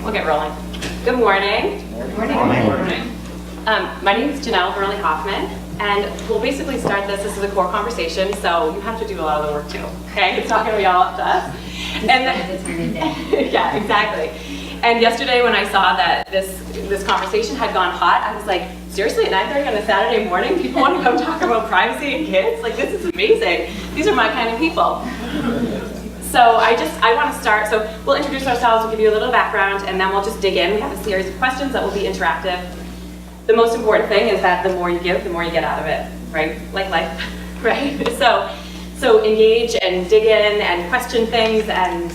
We'll get rolling. Good morning. Good morning. My name is Janelle Burley-Hoffman, and we'll basically start this. This is a core conversation, so you have to do a lot of the work too, okay? It's not going to be all up to us. And then, yeah, exactly. And yesterday when I saw that this conversation had gone hot, I was like, seriously, at 9:30 on a Saturday morning, people want to come talk about privacy and kids? Like, this is amazing. These are my kind of people. So I want to start, so we'll introduce ourselves, we'll give you a little background, and then we'll just dig in. We have a series of questions that will be interactive. The most important thing is that the more you give, the more you get out of it, right? Like life, right? So engage and dig in and question things and,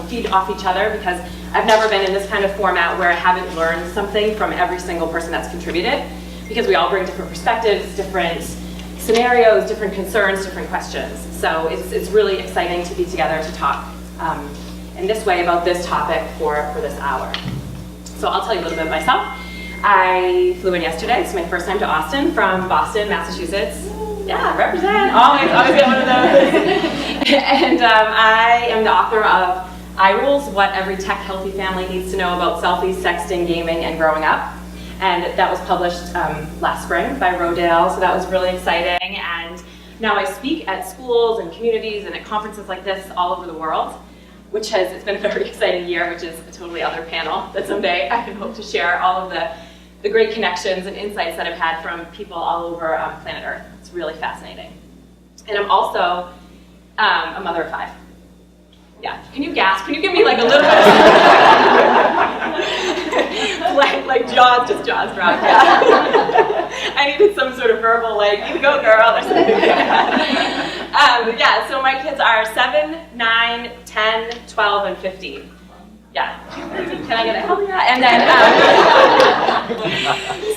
feed off each other, because I've never been in this kind of format where I haven't learned something from every single person that's contributed, because we all bring different perspectives, different scenarios, different concerns, different questions. So it's really exciting to be together to talk in this way about this topic for this hour. So I'll tell you a little bit about myself. I flew in yesterday. It's my first time to Austin from Boston, Massachusetts. Yeah, represent. Always get one of those. And I am the author of iRules, What Every Tech Healthy Family Needs to Know About Selfies, Sexting, Gaming, and Growing Up. And that was published last spring by Rodale, so that was really exciting. And now I speak at schools and communities and at conferences like this all over the world, which it's been a very exciting year, which is a totally other panel that someday I can hope to share all of the great connections and insights that I've had from people all over planet Earth. It's really fascinating. And I'm also a mother of 5. Yeah, can you gasp? Can you give me like a little bit of like Jaws drop, yeah. I needed some sort of verbal you go girl or something. Yeah, so my kids are 7, 9, 10, 12, and 15. Yeah, can I get a hell yeah? And then,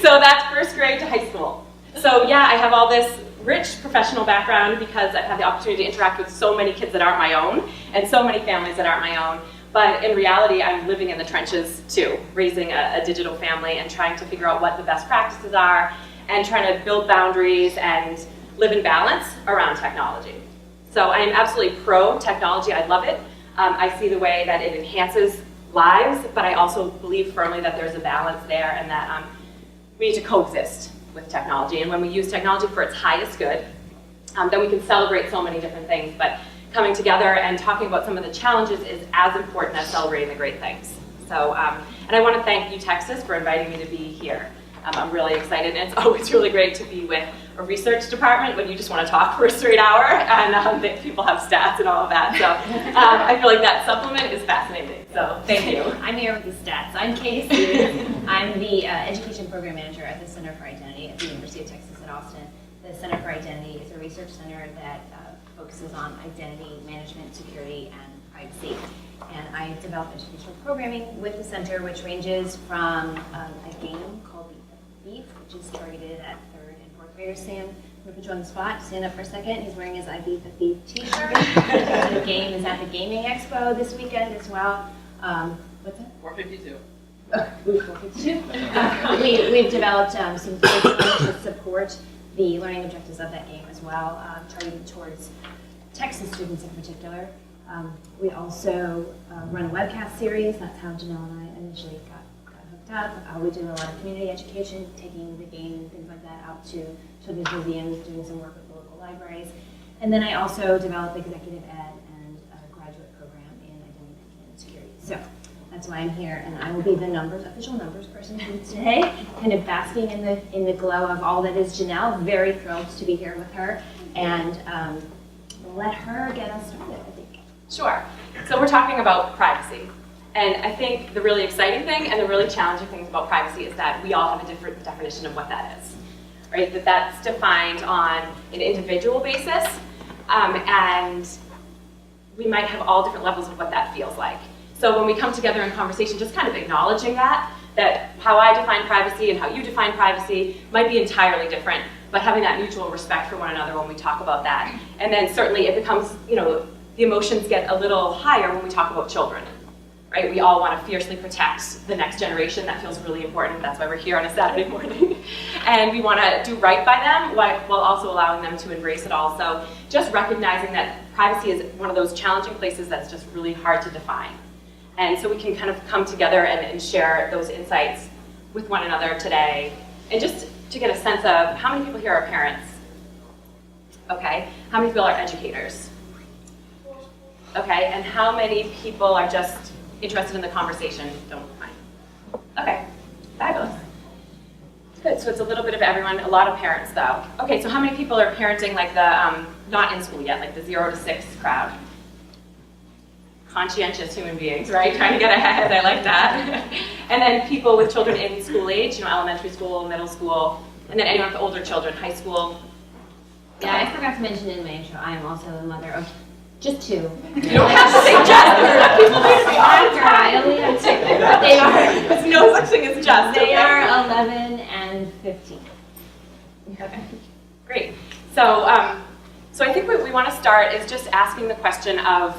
so that's first grade to high school. So yeah, I have all this rich professional background because I've had the opportunity to interact with so many kids that aren't my own and so many families that aren't my own. But in reality, I'm living in the trenches too, raising a digital family and trying to figure out what the best practices are and trying to build boundaries and live in balance around technology. So I am absolutely pro technology. I love it. I see the way that it enhances lives, but I also believe firmly that there's a balance there and that we need to coexist with technology. And when we use technology for its highest good, then we can celebrate so many different things. But coming together and talking about some of the challenges is as important as celebrating the great things. So, and I want to thank UTexas for inviting me to be here. I'm really excited, and it's always really great to be with a research department when you just want to talk for a straight hour, and people have stats and all of that. So I feel like that supplement is fascinating. So thank you. I'm here with the stats. I'm Katie Stevens. I'm the Education Program Manager at the Center for Identity at the University of Texas at Austin. The Center for Identity is a research center that focuses on identity management, security, and privacy. And I develop educational programming with the center, which ranges from a game called The Thief, which is targeted at 3rd and 4th graders. Sam, I'm going to put you on the spot. Stand up for a second. He's wearing his I Beat the Thief t-shirt. The game is at the Gaming Expo this weekend as well. What's that? 452. 452. We've developed some curriculum to support the learning objectives of that game as well, targeted towards Texas students in particular. We also run a webcast series. That's how Janelle and I initially got hooked up. We do a lot of community education, taking the game and things like that out to children's museums, doing some work with the local libraries. And then I also develop executive ed and a graduate program in identity and security. So that's why I'm here, and I will be the official numbers person today, kind of basking in the glow of all that is Janelle. Very thrilled to be here with her, and let her get us started, I think. Sure. So we're talking about privacy. And I think the really exciting thing and the really challenging things about privacy is that we all have a different definition of what that is, right? That's defined on an individual basis, and we might have all different levels of what that feels like. So when we come together in conversation, just kind of acknowledging that how I define privacy and how you define privacy might be entirely different, but having that mutual respect for one another when we talk about that. And then certainly it becomes, the emotions get a little higher when we talk about children, right? We all want to fiercely protect the next generation. That feels really important. That's why we're here on a Saturday morning. And we want to do right by them while also allowing them to embrace it all. So just recognizing that privacy is one of those challenging places that's just really hard to define. And so we can kind of come together and share those insights with one another today. And just to get a sense of how many people here are parents? Okay, how many people are educators? Okay, and how many people are just interested in the conversation? Don't mind. Okay, fabulous. Good, so it's a little bit of everyone, a lot of parents though. Okay, so how many people are parenting like the, not in school yet, like the 0 to 6 crowd? Conscientious human beings, right? Trying to get ahead, I like that. And then people with children in school age, you know, elementary school, middle school, and then anyone with older children, high school. Yeah, I forgot to mention in my intro, I am also a mother of just 2. You don't have to say just. People need to be honest. I only have 2. They are. There's no such thing as just. They are 11 and 15. Okay, great. So, so I think what we want to start is just asking the question of,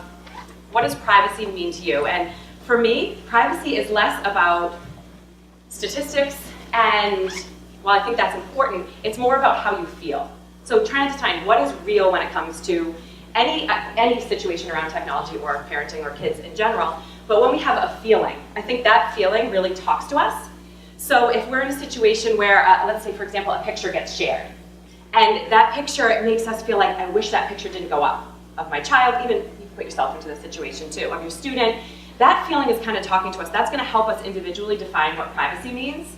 what does privacy mean to you? And for me, privacy is less about statistics, and while I think that's important, it's more about how you feel. So trying to define what is real when it comes to any situation around technology or parenting or kids in general. But when we have a feeling, I think that feeling really talks to us. So if we're in a situation where, let's say for example, a picture gets shared, and that picture makes us feel like, I wish that picture didn't go up, of my child, even you can put yourself into the situation too, of your student, that feeling is kind of talking to us. That's going to help us individually define what privacy means.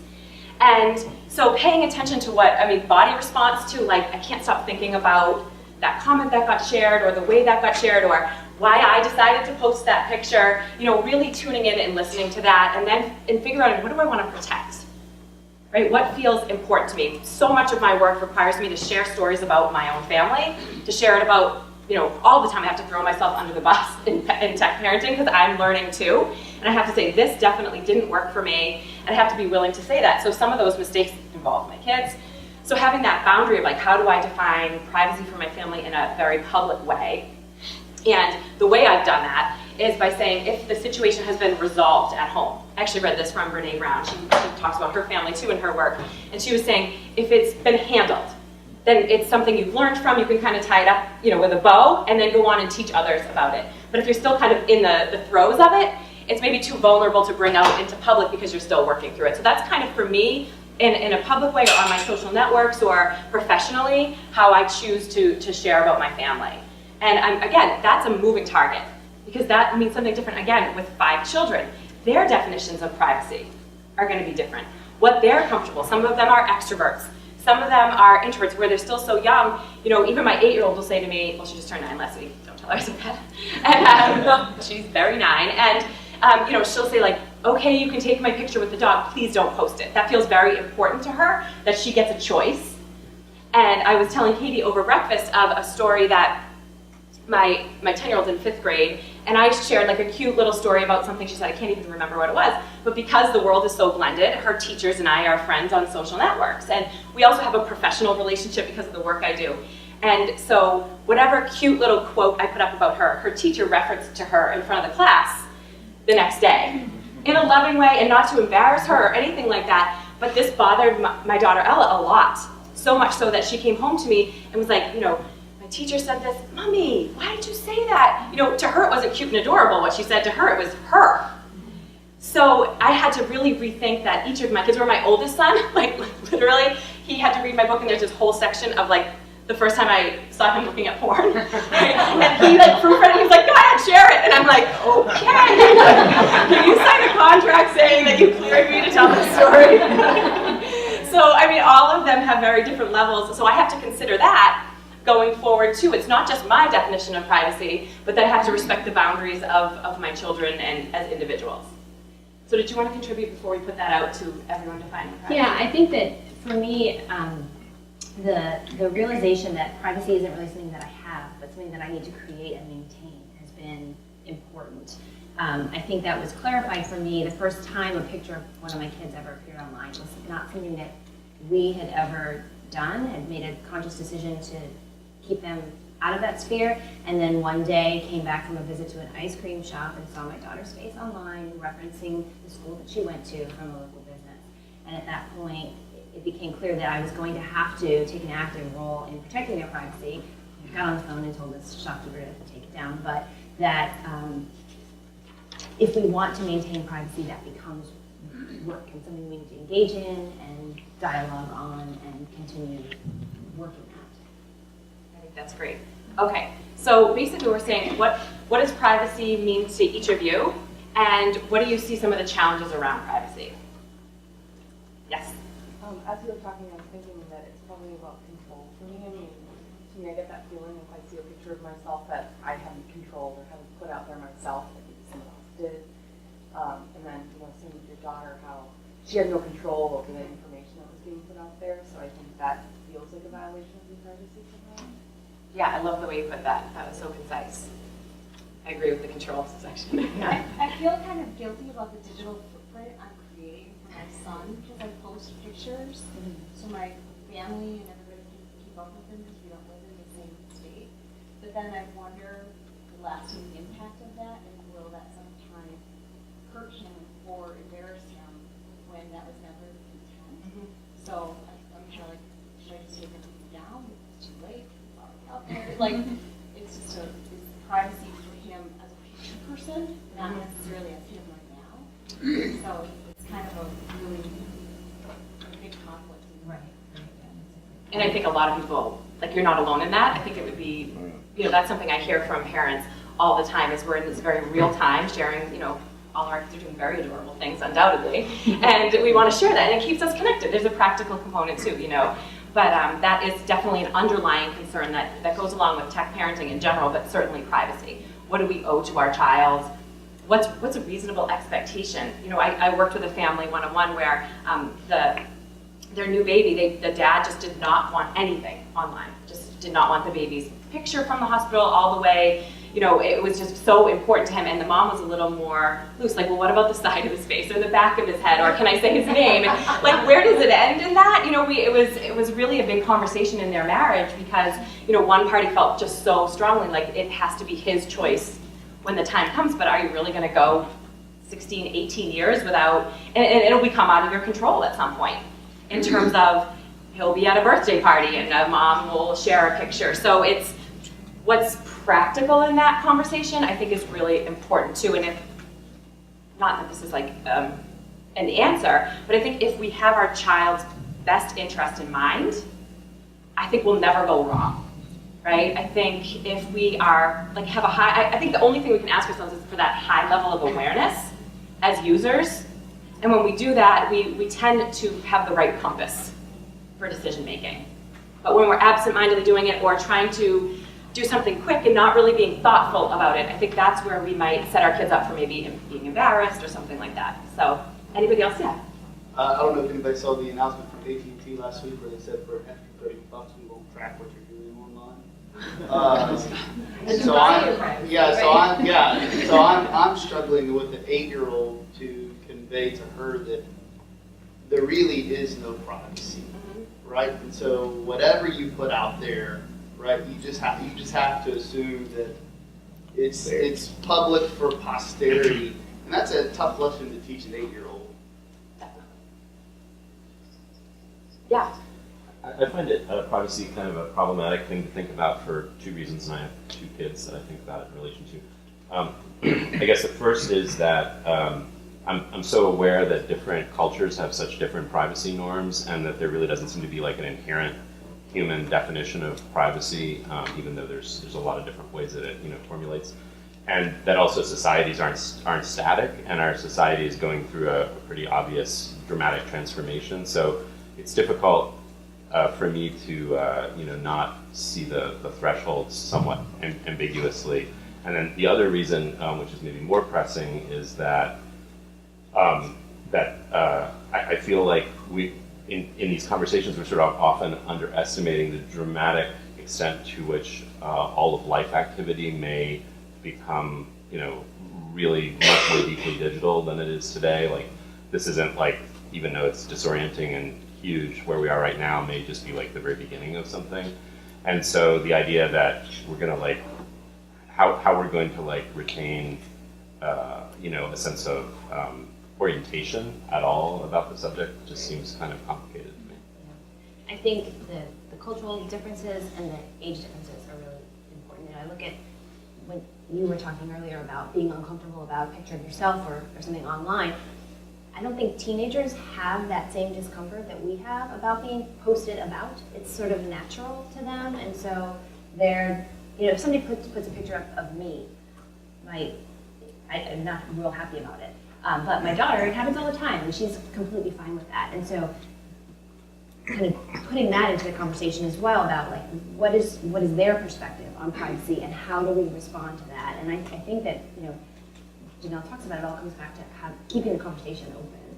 And so paying attention to what, body response to, like, I can't stop thinking about that comment that got shared, or the way that got shared, or why I decided to post that picture, you know, really tuning in and listening to that, and then figuring out, what do I want to protect? Right? What feels important to me? So much of my work requires me to share stories about my own family, to share it about, you know, all the time I have to throw myself under the bus in tech parenting because I'm learning too. And I have to say, this definitely didn't work for me. And I have to be willing to say that. So some of those mistakes involve my kids. So having that boundary of, like, how do I define privacy for my family in a very public way? And the way I've done that is by saying, if the situation has been resolved at home. I actually read this from Brene Brown. She talks about her family too in her work. And she was saying, if it's been handled, then it's something you've learned from, you can kind of tie it up, you know, with a bow, and then go on and teach others about it. But if you're still kind of in the throes of it, it's maybe too vulnerable to bring out into public because you're still working through it. So that's kind of, for me, in a public way or on my social networks or professionally, how I choose to share about my family. And again, that's a moving target, because that means something different, again, with 5 children. Their definitions of privacy are going to be different. What they're comfortable, some of them are extroverts. Some of them are introverts where they're still so young. You know, even my 8-year-old will say to me, well, she just turned 9 last week, don't tell her I said that. And she's very 9. And you know, she'll say, like, okay, you can take my picture with the dog, please don't post it. That feels very important to her, that she gets a choice. And I was telling Katie over breakfast of a story that my 10-year-old's in 5th grade, and I shared like a cute little story about something she said, I can't even remember what it was, but because the world is so blended, her teachers and I are friends on social networks, and we also have a professional relationship because of the work I do. And so whatever cute little quote I put up about her, her teacher referenced to her in front of the class the next day, in a loving way, and not to embarrass her or anything like that, but this bothered my daughter Ella a lot, so much so that she came home to me and was like, you know, teacher said this, Mommy, why did you say that? You know, to her it wasn't cute and adorable what she said to her, it was her. So I had to really rethink that. Each of my kids were my oldest son, like literally, he had to read my book, and there's this whole section of like the first time I saw him looking at porn. Right? And he like proofread it, he was like, go ahead, share it. And I'm like, okay. Can you sign a contract saying that you cleared me to tell the story? So I mean, all of them have very different levels, so I have to consider that going forward too. It's not just my definition of privacy, but that I have to respect the boundaries of my children and as individuals. So did you want to contribute before we put that out to everyone defining privacy? Yeah, I think that for me, the realization that privacy isn't really something that I have, but something that I need to create and maintain has been important. I think that was clarified for me the first time a picture of one of my kids ever appeared online was not something that we had ever done, had made a conscious decision to keep them out of that sphere, and then one day came back from a visit to an ice cream shop and saw my daughter's face online referencing the school that she went to from a local business. And at that point, it became clear that I was going to have to take an active role in protecting their privacy. I got on the phone and told this shopkeeper to take it down, but that if we want to maintain privacy, that becomes work and something we need to engage in and dialogue on and continue working at. I think that's great. Okay, so basically we're saying what does privacy mean to each of you, and what do you see some of the challenges around privacy? Yes? As you were talking, I was thinking that it's probably about control for me. I mean, to me, I get that feeling if I see a picture of myself that I haven't controlled or haven't put out there myself, that maybe someone else did. And then, same with your daughter, how she had no control over the information that was being put out there. So I think that feels like a violation of your privacy somehow. Yeah, I love the way you put that. That was so concise. I agree with the control section. I feel kind of guilty about the digital footprint I'm creating for my son because I post pictures so my family and everybody can keep up with him because we don't live in the same state. But then I wonder the lasting impact of that and will that sometime hurt him or embarrass him when that was never the intent. So I'm kind of like, should I just take everything down? It's too late. It's already out there. Like, it's just it's privacy for him as a future person, not necessarily as him right now. So it's kind of a really big conflict. Right. And I think a lot of people, like, you're not alone in that. I think it would be, that's something I hear from parents all the time is we're in this very real time sharing, all our kids are doing very adorable things, undoubtedly, and we want to share that, and it keeps us connected. There's a practical component too, but that is definitely an underlying concern that goes along with tech parenting in general, but certainly privacy. What do we owe to our child? What's a reasonable expectation? I worked with a family one-on-one where their new baby, the dad just did not want anything online, just did not want the baby's picture from the hospital all the way. It was just so important to him, and the mom was a little more loose, like, well, what about the side of his face or the back of his head, or can I say his name? And, like, where does it end in that? It was really a big conversation in their marriage because, one party felt just so strongly like it has to be his choice when the time comes, but are you really going to go 16, 18 years without, and it'll become out of your control at some point in terms of he'll be at a birthday party and a mom will share a picture. So it's what's practical in that conversation, I think, is really important too. And not that this is like an answer, but I think if we have our child's best interest in mind, I think we'll never go wrong, right? I think if we are, have a high, I think the only thing we can ask ourselves is for that high level of awareness as users. And when we do that, we tend to have the right compass for decision making. But when we're absent-mindedly doing it or trying to do something quick and not really being thoughtful about it, I think that's where we might set our kids up for maybe being embarrassed or something like that. So, anybody else? Yeah. I don't know if anybody saw the announcement from AT&T last week where they said for an extra $30 we won't track what you're doing online. So I'm struggling with an 8-year-old to convey to her that there really is no privacy, right? And so whatever you put out there, right, you just have to assume that it's public for posterity, and that's a tough lesson to teach an 8-year-old. Yeah. I find it privacy kind of a problematic thing to think about for 2 reasons, and I have 2 kids that I think about it in relation to. I guess the first is that I'm so aware that different cultures have such different privacy norms, and that there really doesn't seem to be like an inherent human definition of privacy, even though there's a lot of different ways that it formulates, and that also societies aren't static, and our society is going through a pretty obvious dramatic transformation. So it's difficult for me to not see the thresholds somewhat ambiguously. And then the other reason, which is maybe more pressing, is that I feel like in these conversations, we're sort of often underestimating the dramatic extent to which all of life activity may become, really much more deeply digital than it is today. Like, this isn't like, even though it's disorienting and huge, where we are right now may just be like the very beginning of something. And so the idea that we're going to how we're going to retain, a sense of orientation at all about the subject just seems kind of complicated to me. I think the cultural differences and the age differences are really important. And I look at when you were talking earlier about being uncomfortable about a picture of yourself or something online. I don't think teenagers have that same discomfort that we have about being posted about. It's sort of natural to them, and so they're, if somebody puts a picture up of me, I'm not real happy about it. But my daughter, it happens all the time, and she's completely fine with that. And so kind of putting that into the conversation as well about like what is their perspective on privacy and how do we respond to that. And I think that, Janelle talks about it all comes back to keeping the conversation open.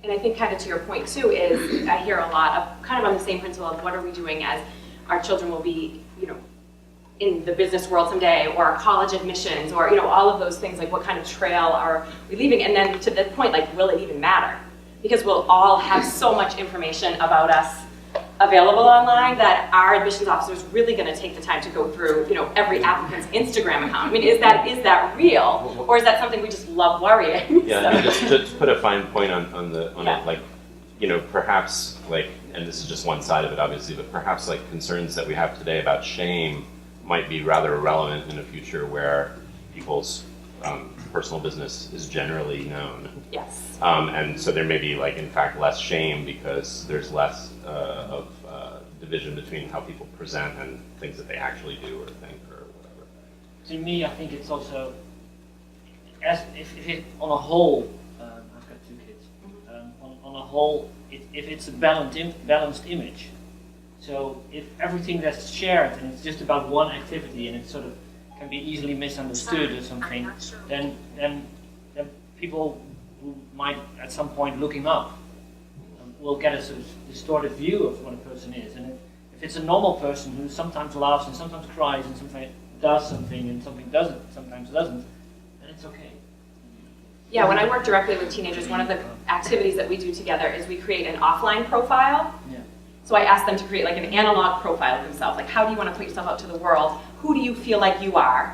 And I think kind of to your point too is I hear a lot of kind of on the same principle of what are we doing as our children will be, in the business world someday, or college admissions, or all of those things, like what kind of trail are we leaving? And then to the point, like, will it even matter? Because we'll all have so much information about us available online that our admissions officer is really going to take the time to go through, every applicant's Instagram account. I mean, is that real, or is that something we just love worrying? Yeah, and just to put a fine point on it, like, perhaps like, and this is just one side of it, obviously, but perhaps like concerns that we have today about shame might be rather irrelevant in a future where people's personal business is generally known. Yes. And so there may be, like, in fact, less shame because there's less of division between how people present and things that they actually do or think or whatever. To me, I think it's also, if it, on a whole, I've got 2 kids, on a whole, if it's a balanced image, so if everything that's shared and it's just about one activity and it sort of can be easily misunderstood or something, then people who might at some point looking up will get a sort of distorted view of what a person is. And if it's a normal person who sometimes laughs and sometimes cries and sometimes does something and sometimes doesn't, then it's okay. Yeah, when I work directly with teenagers, one of the activities that we do together is we create an offline profile. Yeah. So I ask them to create like an analog profile of themselves, like how do you want to put yourself out to the world? Who do you feel like you are?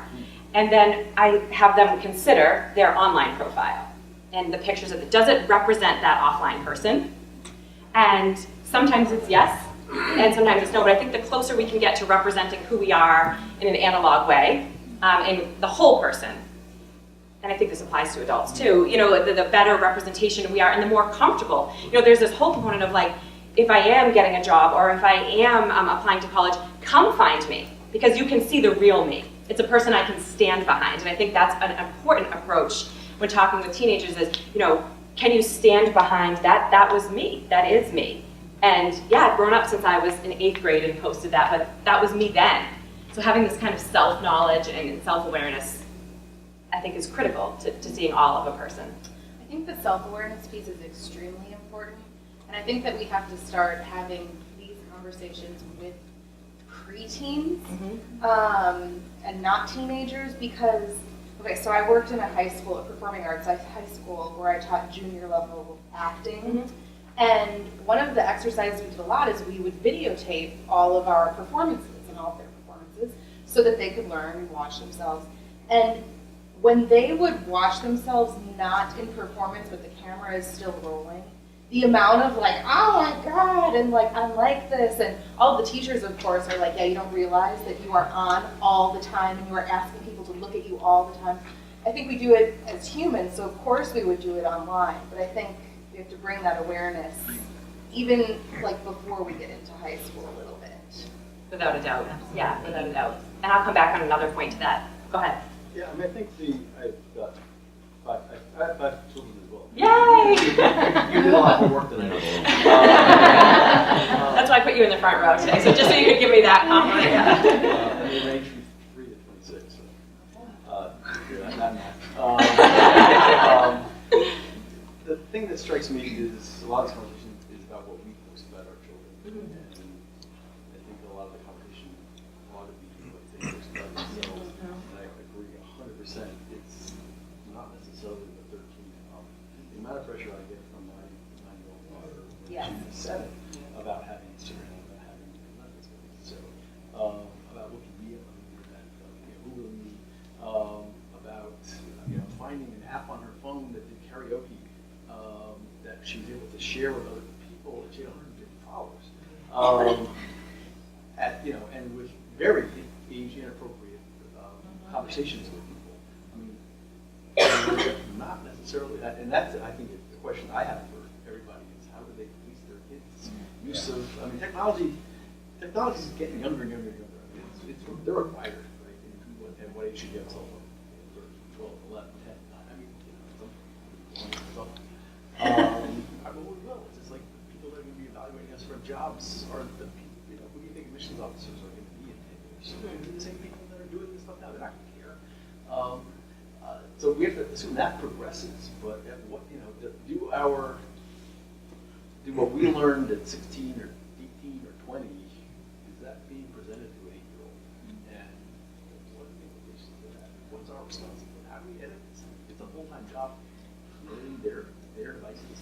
And then I have them consider their online profile and the pictures of it. Does it represent that offline person? And sometimes it's yes, and sometimes it's no, but I think the closer we can get to representing who we are in an analog way, in the whole person, and I think this applies to adults too, the better representation we are and the more comfortable. There's this whole component of like, if I am getting a job or if I am applying to college, come find me because you can see the real me. It's a person I can stand behind. And I think that's an important approach when talking with teenagers is, can you stand behind that? That was me. That is me. And yeah, I've grown up since I was in 8th grade and posted that, but that was me then. So having this kind of self-knowledge and self-awareness, I think is critical to seeing all of a person. I think the self-awareness piece is extremely important. And I think that we have to start having these conversations with preteens and not teenagers because, okay, so I worked in a high school, a performing arts high school where I taught junior level acting. And one of the exercises we did a lot is we would videotape all of our performances and all of their performances so that they could learn and watch themselves. And when they would watch themselves not in performance but the camera is still rolling, the amount of like, oh my God, and like, I'm like this, and all the teachers, of course, are like, yeah, you don't realize that you are on all the time and you are asking people to look at you all the time. I think we do it as humans, so of course we would do it online, but I think we have to bring that awareness even like before we get into high school a little bit. Without a doubt. Yeah, without a doubt. And I'll come back on another point to that. Go ahead. Yeah, I mean, I think I've got I have 5 children as well. Yay! You did a lot more work than I did. That's why I put you in the front row today, so just so you could give me that compliment. And they range from 3 to 26. So, not math. The thing that strikes me is a lot of this conversation is about what we post about our children. And I think a lot of the conversation ought to be what they post about themselves. And I agree 100%. It's not necessarily the 13 and up. The amount of pressure I get from my 9-year-old daughter, she's 7, about having Instagram, about having so about what can be on the internet, who will meet, about finding an app on her phone that did karaoke that she was able to share with other people that she had 150 followers. And with very age inappropriate comments. conversations with people. Not necessarily that, and that's, I think, the question I have for everybody is how do they police their kids' use of, technology is getting younger and younger and younger. They're required, right? And what age should you have a cell phone? 12, 11, 10, 9. Some I mean, well, it's just like the people that are going to be evaluating us for jobs are the people, who do you think admissions officers are going to be in 10 years? So they're the same people that are doing this stuff now, they're not going to care. So we have to assume that progresses, but at what, do what we learned at 16 or 18 or 20, is that being presented to an 8-year-old? And what are the implications of that? What's our responsibility? How do we edit this? It's a full-time job, learning their devices.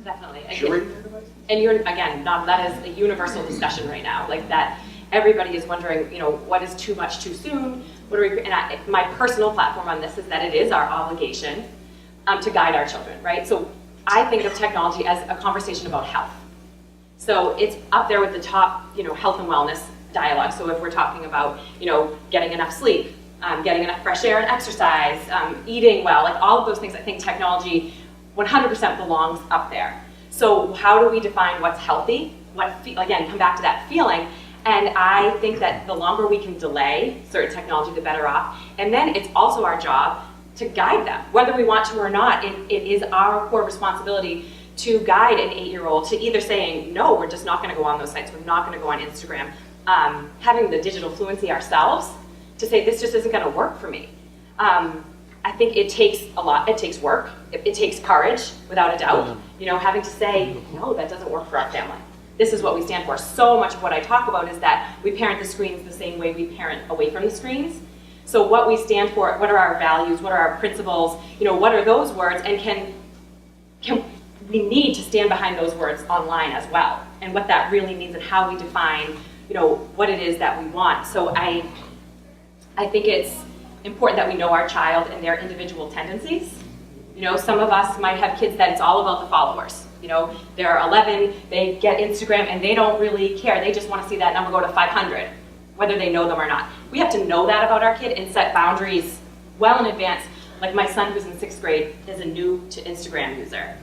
Definitely. Curating their devices? And that is a universal discussion right now, like that everybody is wondering, what is too much too soon? My personal platform on this is that it is our obligation to guide our children, right? So I think of technology as a conversation about health. So it's up there with the top, health and wellness dialogue. So if we're talking about, getting enough sleep, getting enough fresh air and exercise, eating well, like all of those things, I think technology 100% belongs up there. So how do we define what's healthy? Again, come back to that feeling. And I think that the longer we can delay certain technology, the better off. And then it's also our job to guide them. Whether we want to or not, it is our core responsibility to guide an 8-year-old to either saying, no, we're just not gonna go on those sites, we're not gonna go on Instagram. Having the digital fluency ourselves to say, this just isn't gonna work for me. I think it takes a lot, it takes work, it takes courage, without a doubt. Having to say, no, that doesn't work for our family. This is what we stand for. So much of what I talk about is that we parent the screens the same way we parent away from the screens. So what we stand for, what are our values, what are our principles, what are those words, and can we need to stand behind those words online as well, and what that really means and how we define, what it is that we want. So I think it's important that we know our child and their individual tendencies. Some of us might have kids that it's all about the followers. They're 11, they get Instagram and they don't really care. They just want to see that number go to 500, whether they know them or not. We have to know that about our kid and set boundaries well in advance. Like my son who's in 6th grade is a new to Instagram user.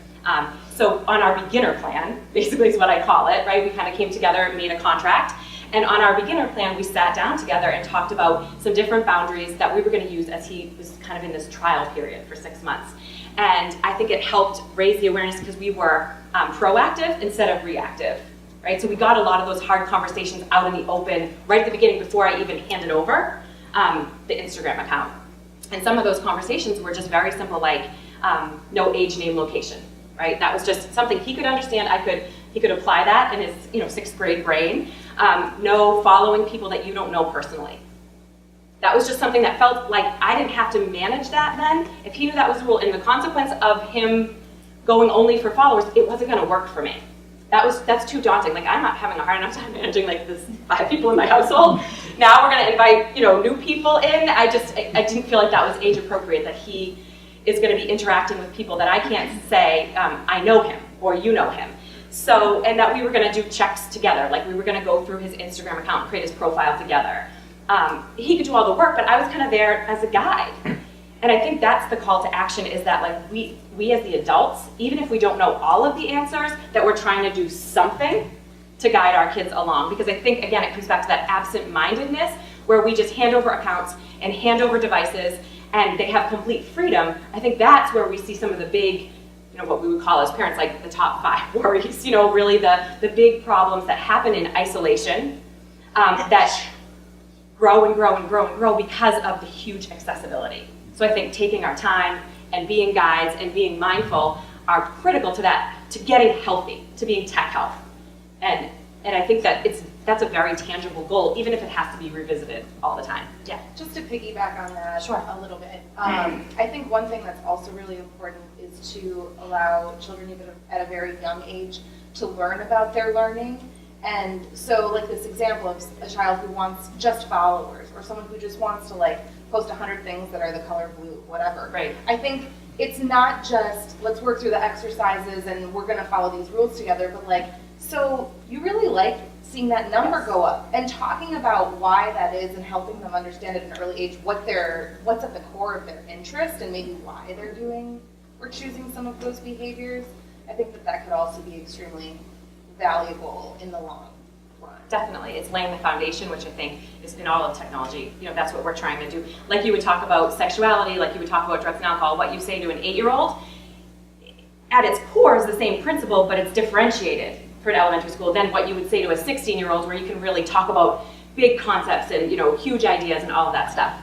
So on our beginner plan, basically is what I call it, right? We kind of came together and made a contract. And on our beginner plan, we sat down together and talked about some different boundaries that we were going to use as he was kind of in this trial period for 6 months. And I think it helped raise the awareness because we were proactive instead of reactive, right? So we got a lot of those hard conversations out in the open right at the beginning before I even handed over the Instagram account. And some of those conversations were just very simple, like no age, name, location, right? That was just something he could understand. He could apply that in his 6th grade brain. No following people that you don't know personally. That was just something that felt like I didn't have to manage that then. If he knew that was the rule, and the consequence of him going only for followers, it wasn't going to work for me. That's too daunting. Like, I'm not having a hard enough time managing like this 5 people in my household. Now we're going to invite new people in. I didn't feel like that was age appropriate. That he is going to be interacting with people that I can't say I know him or you know him. So, and that we were going to do checks together. Like we were going to go through his Instagram account and create his profile together. He could do all the work, but I was kind of there as a guide. And I think that's the call to action, is that like we as the adults, even if we don't know all of the answers, that we're trying to do something to guide our kids along. Because I think, again, it comes back to that absent-mindedness where we just hand over accounts and hand over devices and they have complete freedom. I think that's where we see some of the big, what we would call as parents, like the top 5 worries, really the big problems that happen in isolation that grow and grow and grow and grow because of the huge accessibility. So I think taking our time and being guides and being mindful are critical to that, to getting healthy, to being tech health. And I think that that's a very tangible goal, even if it has to be revisited all the time. Yeah. Just to piggyback on that Sure. a little bit, I think one thing that's also really important is to allow children even at a very young age to learn about their learning. And so like this example of a child who wants just followers, or someone who just wants to like post 100 things that are the color blue, whatever. Right. I think it's not just let's work through the exercises and we're gonna follow these rules together, but like, so you really like seeing that number go up and talking about why that is and helping them understand at an early age what's at the core of their interest and maybe why they're doing or choosing some of those behaviors. I think that could also be extremely valuable in the long run. Definitely, it's laying the foundation, which I think is in all of technology. You know, that's what we're trying to do. Like you would talk about sexuality, like you would talk about drugs and alcohol, what you say to an 8-year-old, at its core is the same principle, but it's differentiated for an elementary school than what you would say to a 16-year-old, where you can really talk about big concepts and, you know, huge ideas and all of that stuff.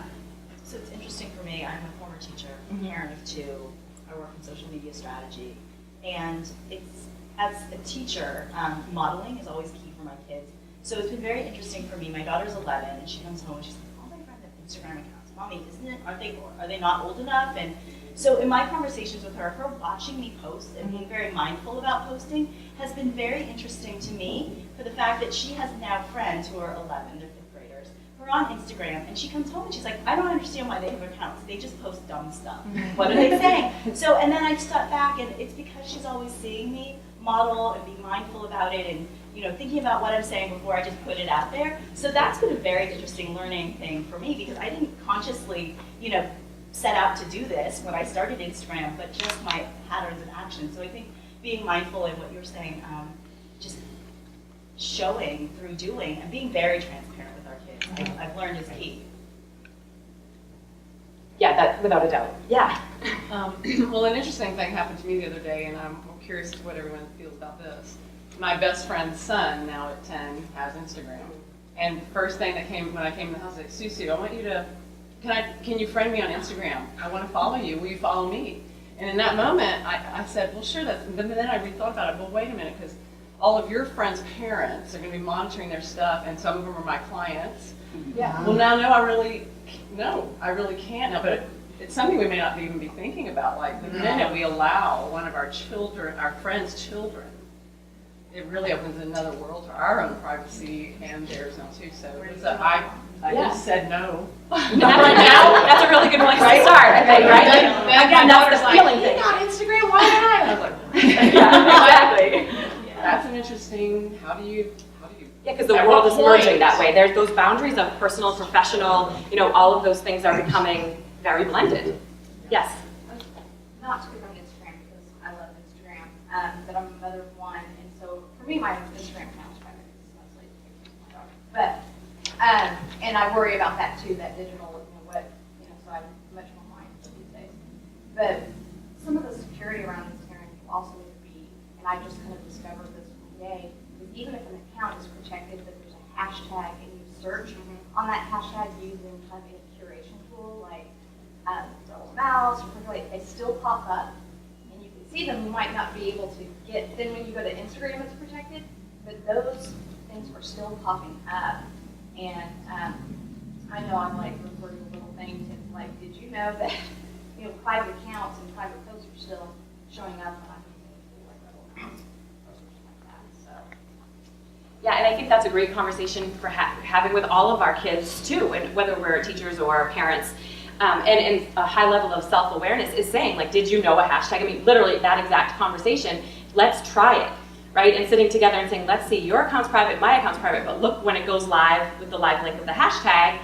So it's interesting for me, I'm a former teacher, parent of 2, I work in social media strategy, and it's, as a teacher, modeling is always key for my kids. So it's been very interesting for me. My daughter's 11, and she comes home and she's like, "All my friends have Instagram accounts. Mommy, are they not old enough?" And so in my conversations with her watching me post and being very mindful about posting has been very interesting to me, for the fact that she has now friends who are 11, they're 5th graders, who are on Instagram, and she comes home and she's like, "I don't understand why they have accounts. They just post dumb stuff. What are they saying?" So, and then I step back, and it's because she's always seeing me model and be mindful about it, and you know, thinking about what I'm saying before I just put it out there. So that's been a very interesting learning thing for me, because I didn't consciously, you know, set out to do this when I started Instagram, but just my patterns and actions. So I think being mindful in what you're saying, just showing through doing and being very transparent with our kids, I've learned is key. Yeah, that without a doubt. Yeah. Well, an interesting thing happened to me the other day, and I'm curious to what everyone feels about this. My best friend's son, now at 10, has Instagram. And the first thing that came when I came in the house, I said, "Susie, I want you to, can you friend me on Instagram? I want to follow you. Will you follow me?" And in that moment, I said, "Well, sure." But then I rethought about it. Well, wait a minute, because all of your friends' parents are going to be monitoring their stuff, and some of them are my clients. Yeah. Well, now, I really can't now, but it's something we may not even be thinking about. Like, the minute we allow one of our children, our friends' children, it really opens another world to our own privacy and theirs now too. So I just said no. That's a really good place to start, I think, right? Again, that's the feeling thing. "You're on Instagram, why not?" And I was like, Yeah, exactly. that's an interesting, how do you? Yeah, because the world is merging that way. There's those boundaries of personal, professional, you know, all of those things are becoming very blended. Yes. Not to pick on Instagram because I love Instagram, but I'm a mother of 1, and so for me, my Instagram account is private. It's mostly my daughter. But and I worry about that too, that digital, so I'm much more mindful these days. But some of the security around Instagram also need to be, and I just kind of discovered this one day, is even if an account is protected, that there's a hashtag and you search on that hashtag using kind of a curation tool like Double Mouse or Percolate, they still pop up and you can see them. You might not be able to get, then when you go to Instagram it's protected, but those things are still popping up. And I know I'm like reporting little things and like, did you know that private accounts and private posts are still showing up on like Double Mouse or something like that. So. Yeah, and I think that's a great conversation for having with all of our kids too, and whether we're teachers or parents. And a high level of self-awareness is saying, like, did you know a hashtag? I mean, literally that exact conversation. Let's try it, right? And sitting together and saying, let's see, your account's private, my account's private, but look when it goes live with the live link of the hashtag,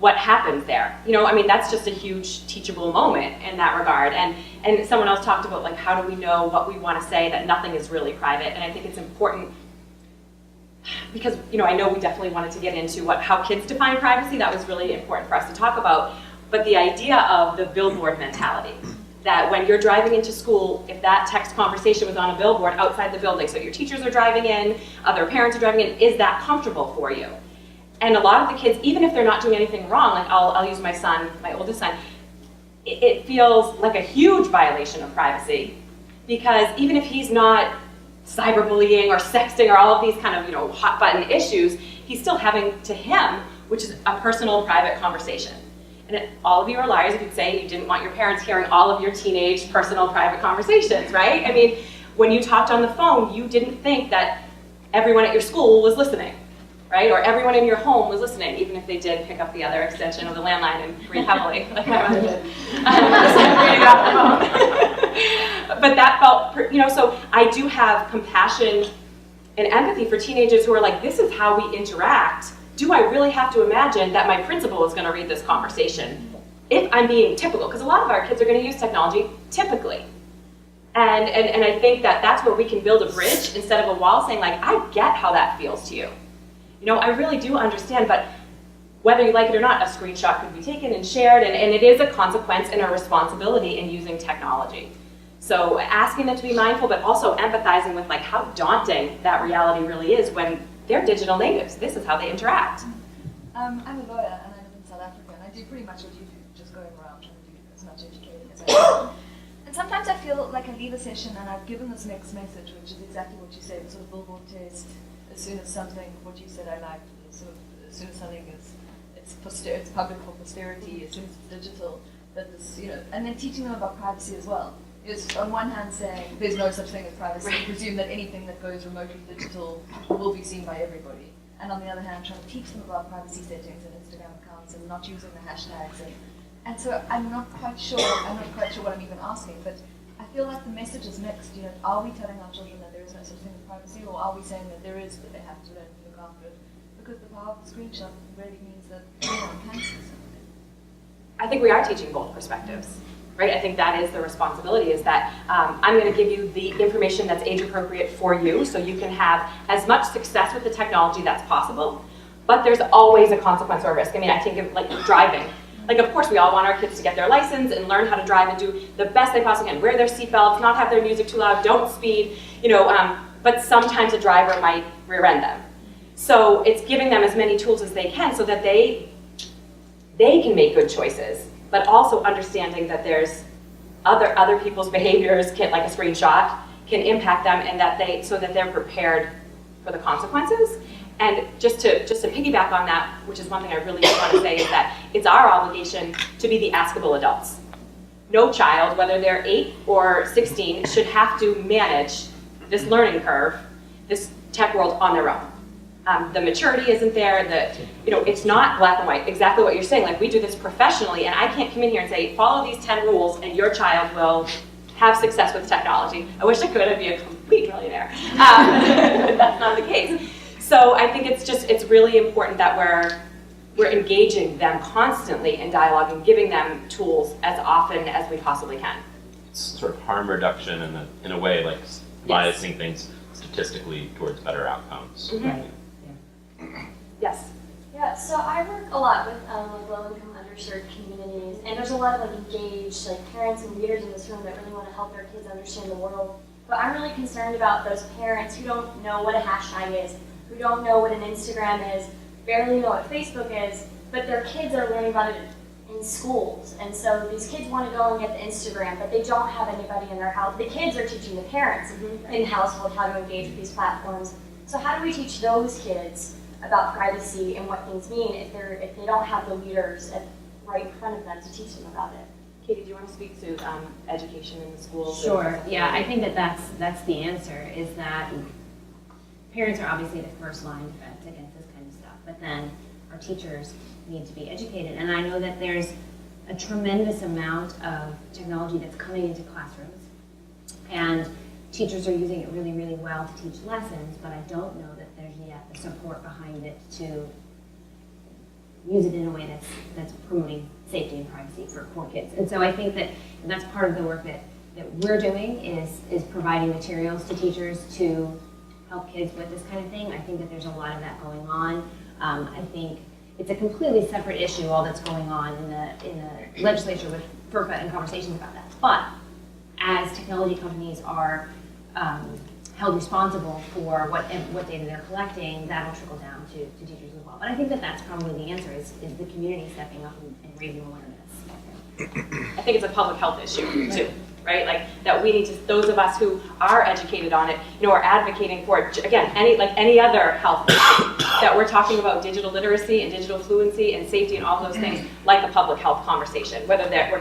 what happens there? You know, I mean, that's just a huge teachable moment in that regard. And someone else talked about, like, how do we know what we want to say, that nothing is really private? And I think it's important because, I know we definitely wanted to get into how kids define privacy. That was really important for us to talk about. But the idea of the billboard mentality, that when you're driving into school, if that text conversation was on a billboard outside the building, so your teachers are driving in, other parents are driving in, is that comfortable for you? And a lot of the kids, even if they're not doing anything wrong, like I'll use my son, my oldest son, it feels like a huge violation of privacy, because even if he's not cyberbullying or sexting or all of these kind of hot button issues, he's still having to him, which is a personal, private conversation. And all of you are liars if you'd say you didn't want your parents hearing all of your teenage, personal, private conversations, right? I mean, when you talked on the phone, you didn't think that everyone at your school was listening, right? Or everyone in your home was listening, even if they did pick up the other extension of the landline and breathe heavily, like my mother did. Reading it off the phone. But that felt, so I do have compassion and empathy for teenagers who are like, this is how we interact. Do I really have to imagine that my principal is gonna read this conversation if I'm being typical? Because a lot of our kids are gonna use technology typically. And I think that that's where we can build a bridge instead of a wall, saying like, I get how that feels to you. You know, I really do understand, but whether you like it or not, a screenshot could be taken and shared, and it is a consequence and a responsibility in using technology. So asking them to be mindful, but also empathizing with like how daunting that reality really is when they're digital natives. This is how they interact. I'm a lawyer and I live in South Africa, and I do pretty much what you do, just going around trying to do as much educating as I can. And sometimes I feel like I leave a session and I've given this mixed message, which is exactly what you said, sort of billboard test. As soon as something, what you said I liked, sort of, as soon as something is, it's public for posterity, as soon as it's digital, that this, you know, and then teaching them about privacy as well. Is on one hand saying there's no such thing as privacy, presume that anything that goes remotely digital will be seen by everybody. And on the other hand, trying to teach them about privacy settings and Instagram accounts and not using the hashtags. And so I'm not quite sure what I'm even asking, but I feel like the message is mixed. You know, are we telling our children that there is no such thing as privacy, or are we saying that there is, but they have to learn to look after it? Because the power of the screenshot really means that anyone can see something. I think we are teaching both perspectives, right? I think that is the responsibility, is that I'm going to give you the information that's age appropriate for you so you can have as much success with the technology that's possible, but there's always a consequence or a risk. I mean, I think of like driving. Like, of course, we all want our kids to get their license and learn how to drive and do the best they possibly can. Wear their seatbelts, not have their music too loud, don't speed, you know, but sometimes a driver might rear end them. So it's giving them as many tools as they can so that they can make good choices, but also understanding that there's other people's behaviors, like a screenshot, can impact them, and so that they're prepared for the consequences. And just to piggyback on that, which is one thing I really want to say, is that it's our obligation to be the askable adults. No child, whether they're 8 or 16, should have to manage this learning curve, this tech world on their own. The maturity isn't there, it's not black and white, exactly what you're saying. Like, we do this professionally, and I can't come in here and say, follow these 10 rules and your child will have success with technology. I wish I could, I'd be a complete millionaire. But that's not the case. So I think it's really important that we're engaging them constantly in dialogue and giving them tools as often as we possibly can. It's sort of harm reduction in a way, like biasing things statistically towards better outcomes. Mm-hmm. Yes. Yeah, so I work a lot with low-income, underserved communities, and there's a lot of engaged parents and leaders in this room that really want to help their kids understand the world. But I'm really concerned about those parents who don't know what a hashtag is, who don't know what an Instagram is, barely know what Facebook is, but their kids are learning about it in schools. And so these kids want to go and get the Instagram, but they don't have anybody in their house. The kids are teaching the parents in household how to engage with these platforms. So how do we teach those kids about privacy and what things mean if they don't have the leaders right in front of them to teach them about it? Katie, do you want to speak to education in the schools? Sure. Yeah, I think that's the answer, is that parents are obviously the first line defense against this kind of stuff, but then our teachers need to be educated. And I know that there's a tremendous amount of technology that's coming into classrooms, and teachers are using it really, really well to teach lessons, but I don't know that there's yet the support behind it to use it in a way that's promoting safety and privacy for kids. And so I think that's part of the work that we're doing is providing materials to teachers to help kids with this kind of thing. I think that there's a lot of that going on. I think it's a completely separate issue, all that's going on in the legislature with FERPA and conversations about that. But as technology companies are held responsible for what data they're collecting, that'll trickle down to teachers as well. But I think that's probably the answer, is the community stepping up and raising awareness. I think it's a public health issue too, right? Like, that we need to, those of us who are educated on it, are advocating for it. Again, any other health issue, that we're talking about digital literacy and digital fluency and safety and all those things, like the public health conversation. Whether there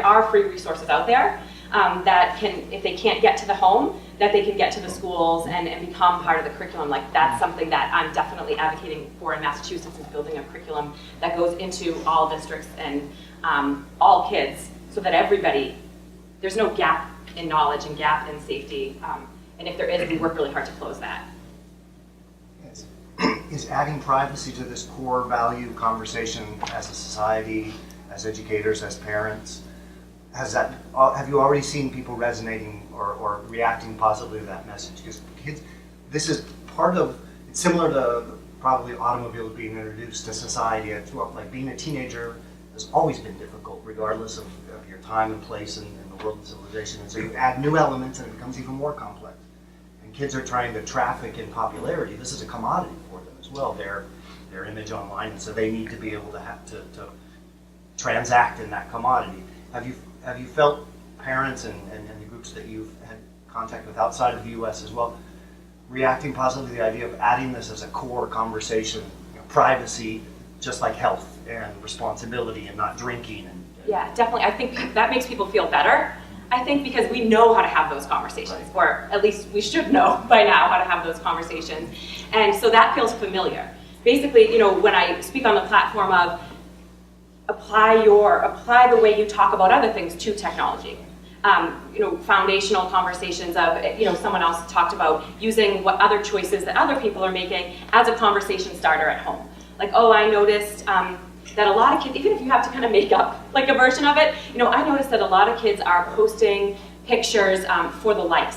are free resources out there that can, if they can't get to the home, that they can get to the schools and become part of the curriculum. Like, that's something that I'm definitely advocating for in Massachusetts, is building a curriculum that goes into all districts and all kids, so that everybody, there's no gap in knowledge and gap in safety. And if there is, we work really hard to close that. Is adding privacy to this core value conversation as a society, as educators, as parents, have you already seen people resonating or reacting positively to that message? Because kids, this is part of, it's similar to probably automobiles being introduced to society. Like being a teenager has always been difficult, regardless of your time and place in the world of civilization. And so you add new elements and it becomes even more complex. And kids are trying to traffic in popularity. This is a commodity for them as well, their image online. And so they need to be able to have to transact in that commodity. Have you felt parents and the groups that you've had contact with outside of the U.S. as well reacting positively to the idea of adding this as a core conversation, privacy, just like health and responsibility and not drinking? Yeah, definitely. I think that makes people feel better. I think because we know how to have those conversations, Right. or at least we should know by now how to have those conversations. And so that feels familiar. Basically, when I speak on the platform of apply the way you talk about other things to technology. Foundational conversations of, someone else talked about using what other choices that other people are making as a conversation starter at home. Like, oh, I noticed that a lot of kids, even if you have to kind of make up like a version of it, I noticed that a lot of kids are posting pictures for the likes.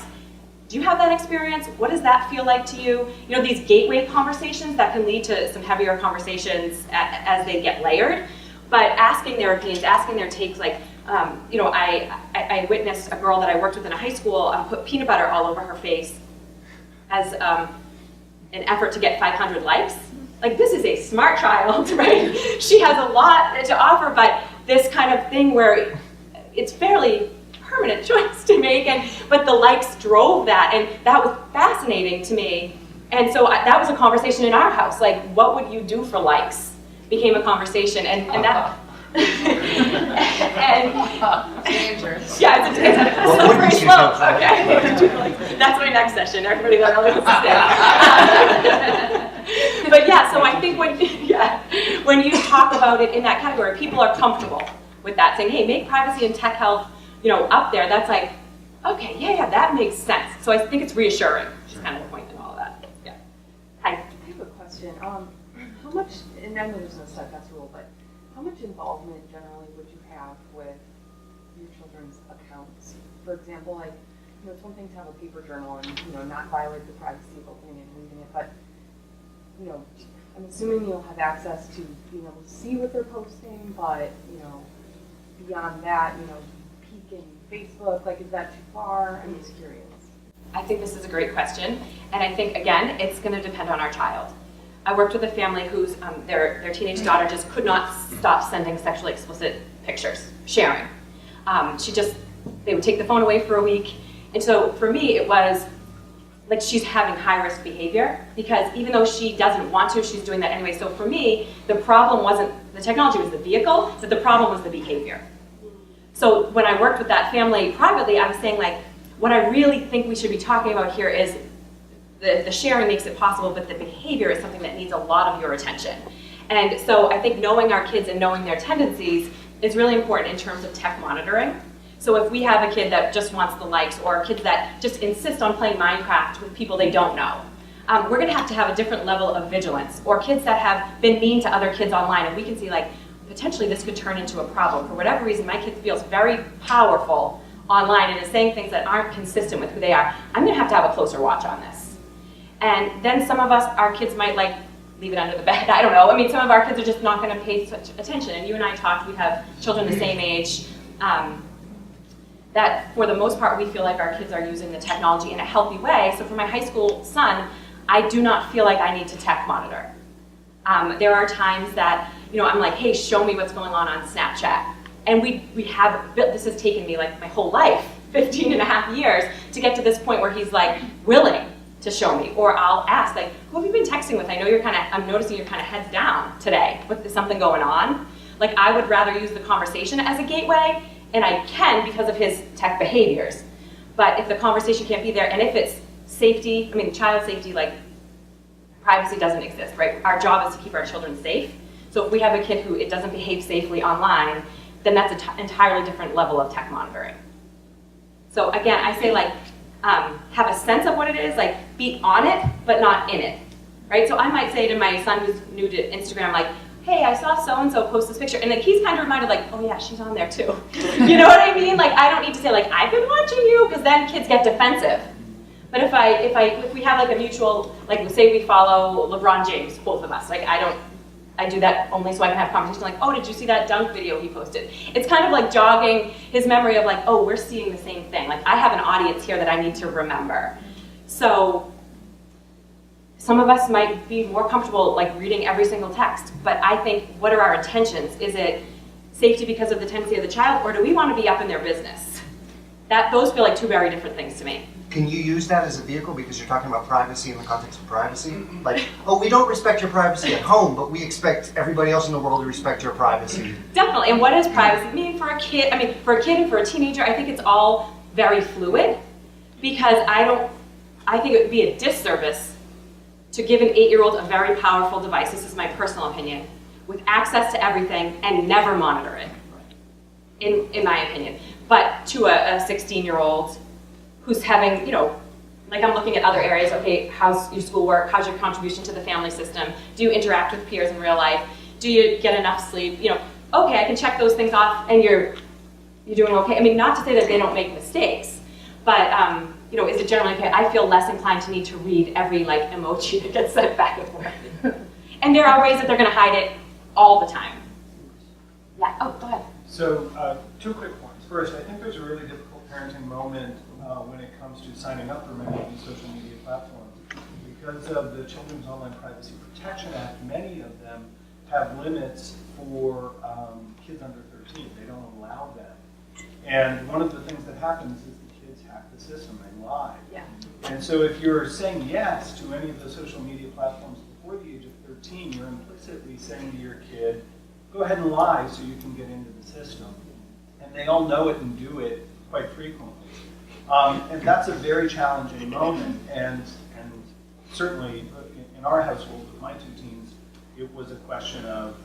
Do you have that experience? What does that feel like to you? These gateway conversations that can lead to some heavier conversations as they get layered. But asking their opinions, asking their takes, like, I witnessed a girl that I worked with in a high school put peanut butter all over her face as an effort to get 500 likes. Like, this is a smart child, right? She has a lot to offer, but this kind of thing where it's fairly permanent choice to make, but the likes drove that, and that was fascinating to me. And so that was a conversation in our house, like, what would you do for likes? Became a conversation, and that. And dangerous. Yeah, it's a slippery slope. Okay, that's my next session. Everybody that really wants to stay. But yeah, so I think when you talk about it in that category, people are comfortable with that, saying, "Hey, make privacy and tech health, up there." That's like, okay, yeah, that makes sense. So I think it's reassuring. Just kind of the point in all of that. Yeah. Hi. I have a question. How much, and I know there's no set that's rule, but how much involvement generally would you have with your children's accounts? For example, like, it's one thing to have a paper journal and, not violate the privacy of opening it and reading it, but, I'm assuming you'll have access to being able to see what they're posting, but, beyond that, peek in Facebook, like, is that too far? I'm just curious. I think this is a great question, and I think, again, it's going to depend on our child. I worked with a family whose their teenage daughter just could not stop sending sexually explicit pictures, sharing. They would take the phone away for a week. And so for me, it was like she's having high-risk behavior, because even though she doesn't want to, she's doing that anyway. So for me, the problem wasn't the technology, was the vehicle, but the problem was the behavior. So when I worked with that family privately, I was saying, like, what I really think we should be talking about here is the sharing makes it possible, but the behavior is something that needs a lot of your attention. And so I think knowing our kids and knowing their tendencies is really important in terms of tech monitoring. So if we have a kid that just wants the likes, or kids that just insist on playing Minecraft with people they don't know, we're going to have a different level of vigilance. Or kids that have been mean to other kids online, and we can see, like, potentially this could turn into a problem. For whatever reason, my kid feels very powerful online and is saying things that aren't consistent with who they are. I'm going to have a closer watch on this. And then some of us, our kids might, like, leave it under the bed. I don't know. I mean, some of our kids are just not going to pay such attention. And you and I talked, we have children the same age, that for the most part, we feel like our kids are using the technology in a healthy way. So for my high school son, I do not feel like I need to tech monitor. There are times that, I'm like, hey, show me what's going on Snapchat. And we have, this has taken me, like, my whole life, 15 and a half years, to get to this point where he's, like, willing to show me. Or I'll ask, like, who have you been texting with? I know I'm noticing you're kind of heads down today. Is something going on? Like, I would rather use the conversation as a gateway, and I can because of his tech behaviors. But if the conversation can't be there, and if it's safety, child safety, like, privacy doesn't exist, right? Our job is to keep our children safe. So if we have a kid who it doesn't behave safely online, then that's an entirely different level of tech monitoring. So again, I say, like, have a sense of what it is, like be on it, but not in it, right? So I might say to my son who's new to Instagram, like, hey, I saw so-and-so post this picture, and like he's kind of reminded, like, oh yeah, she's on there too. You know what I mean? Like I don't need to say, like, I've been watching you, because then kids get defensive. But if we have like a mutual, like say we follow LeBron James, both of us, like I do that only so I can have conversation like, oh, did you see that dunk video he posted? It's kind of like jogging his memory of like, oh, we're seeing the same thing. Like I have an audience here that I need to remember. So some of us might be more comfortable like reading every single text, but I think, what are our intentions? Is it safety because of the tendency of the child, or do we want to be up in their business? Those feel like two very different things to me. Can you use that as a vehicle because you're talking about privacy in the context of privacy? Like, oh, we don't respect your privacy at home, but we expect everybody else in the world to respect your privacy. Definitely, and what does privacy mean for a kid? I mean, for a kid and for a teenager, I think it's all very fluid, because I think it would be a disservice to give an 8-year-old a very powerful device, this is my personal opinion, with access to everything and never monitor it, in my opinion. But to a 16-year-old who's having, you know, like I'm looking at other areas, okay, how's your schoolwork, how's your contribution to the family system, do you interact with peers in real life, do you get enough sleep, you know, okay, I can check those things off and you're doing okay. I mean, not to say that they don't make mistakes, but you know, is it generally okay? I feel less inclined to need to read every like emoji that gets sent back and forth. And there are ways that they're gonna hide it all the time. Yeah, oh, go ahead. So, 2 quick points. First, I think there's a really difficult parenting moment when it comes to signing up for many of these social media platforms. Because of the Children's Online Privacy Protection Act, many of them have limits for kids under 13. They don't allow them. And one of the things that happens is the kids hack the system, they lie. Yeah. And so if you're saying yes to any of the social media platforms before the age of 13, you're implicitly saying to your kid, go ahead and lie so you can get into the system. And they all know it and do it quite frequently. And that's a very challenging moment, and certainly in our household with my 2 teens, it was a question of,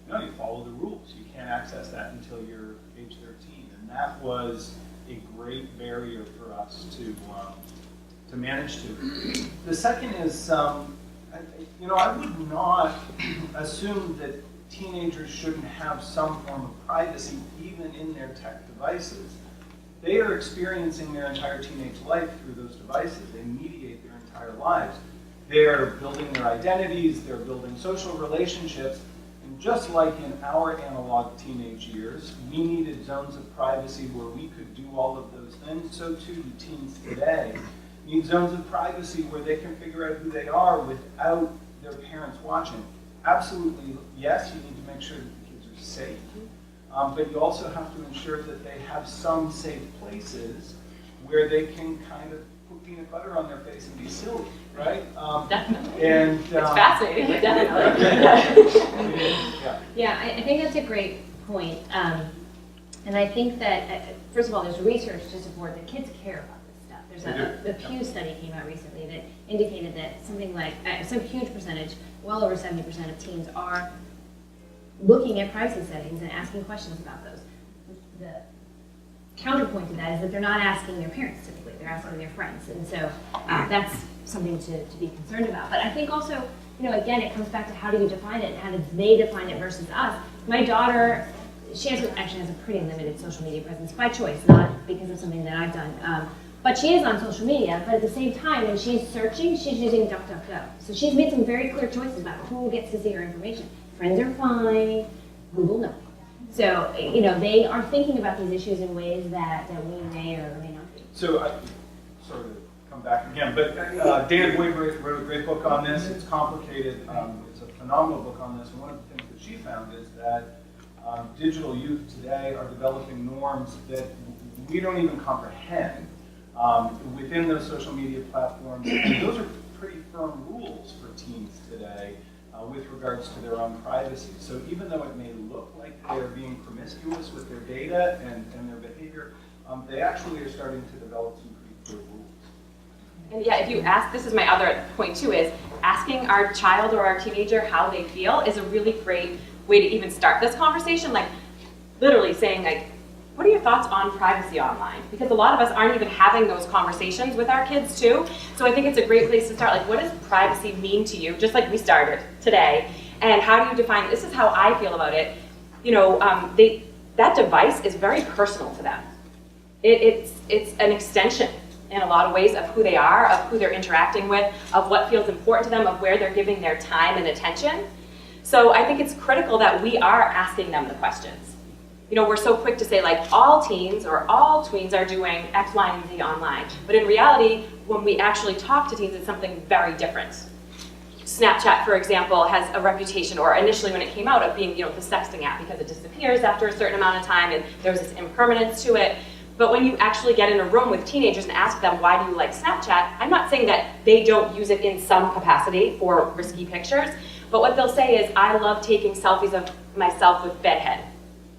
you follow the rules. You can't access that until you're age 13, and that was a great barrier for us to manage to. The second is, I would not assume that teenagers shouldn't have some form of privacy even in their tech devices. They are experiencing their entire teenage life through those devices. They mediate their entire lives. They're building their identities, they're building social relationships, and just like in our analog teenage years, we needed zones of privacy where we could do all of those things, so too do teens today need zones of privacy where they can figure out who they are without their parents watching. Absolutely, yes, you need to make sure that the kids are safe. But you also have to ensure that they have some safe places where they can kind of put peanut butter on their face and be silly, right? Definitely. And it's fascinating, but definitely. Yeah, I think that's a great point. And I think that, first of all, there's research to support that kids care about this stuff. The Pew study came out recently that indicated that something like, some huge percentage, well over 70% of teens are looking at privacy settings and asking questions about those. The counterpoint to that is that they're not asking their parents typically, they're asking their friends. And so that's something to be concerned about. But I think also, again, it comes back to how do you define it and how do they define it versus us. My daughter, she actually has a pretty limited social media presence by choice, not because of something that I've done. But she is on social media, but at the same time, when she's searching, she's using DuckDuckGo. So she's made some very clear choices about who gets to see her information. Friends are fine, Google no. So, they are thinking about these issues in ways that we may or may not be. So, sort of come back again, but Dana Boyd wrote a great book on this. It's complicated. It's a phenomenal book on this. And one of the things that she found is that digital youth today are developing norms that we don't even comprehend within those social media platforms. And those are pretty firm rules for teens today with regards to their own privacy. So even though it may look like they are being promiscuous with their data and their behavior, they actually are starting to develop some pretty clear rules. And yeah, if you ask, this is my other point too, is asking our child or our teenager how they feel is a really great way to even start this conversation. Like literally saying like, what are your thoughts on privacy online? Because a lot of us aren't even having those conversations with our kids too. So I think it's a great place to start. Like, what does privacy mean to you? Just like we started today. And how do you define, this is how I feel about it. You know, that device is very personal to them. It's an extension in a lot of ways of who they are, of who they're interacting with, of what feels important to them, of where they're giving their time and attention. So I think it's critical that we are asking them the questions. You know, we're so quick to say like all teens or all tweens are doing X, Y, and Z online. But in reality, when we actually talk to teens, it's something very different. Snapchat, for example, has a reputation, or initially when it came out, of being, you know, the sexting app because it disappears after a certain amount of time and there's this impermanence to it. But when you actually get in a room with teenagers and ask them, why do you like Snapchat? I'm not saying that they don't use it in some capacity for risky pictures, but what they'll say is, I love taking selfies of myself with bedhead,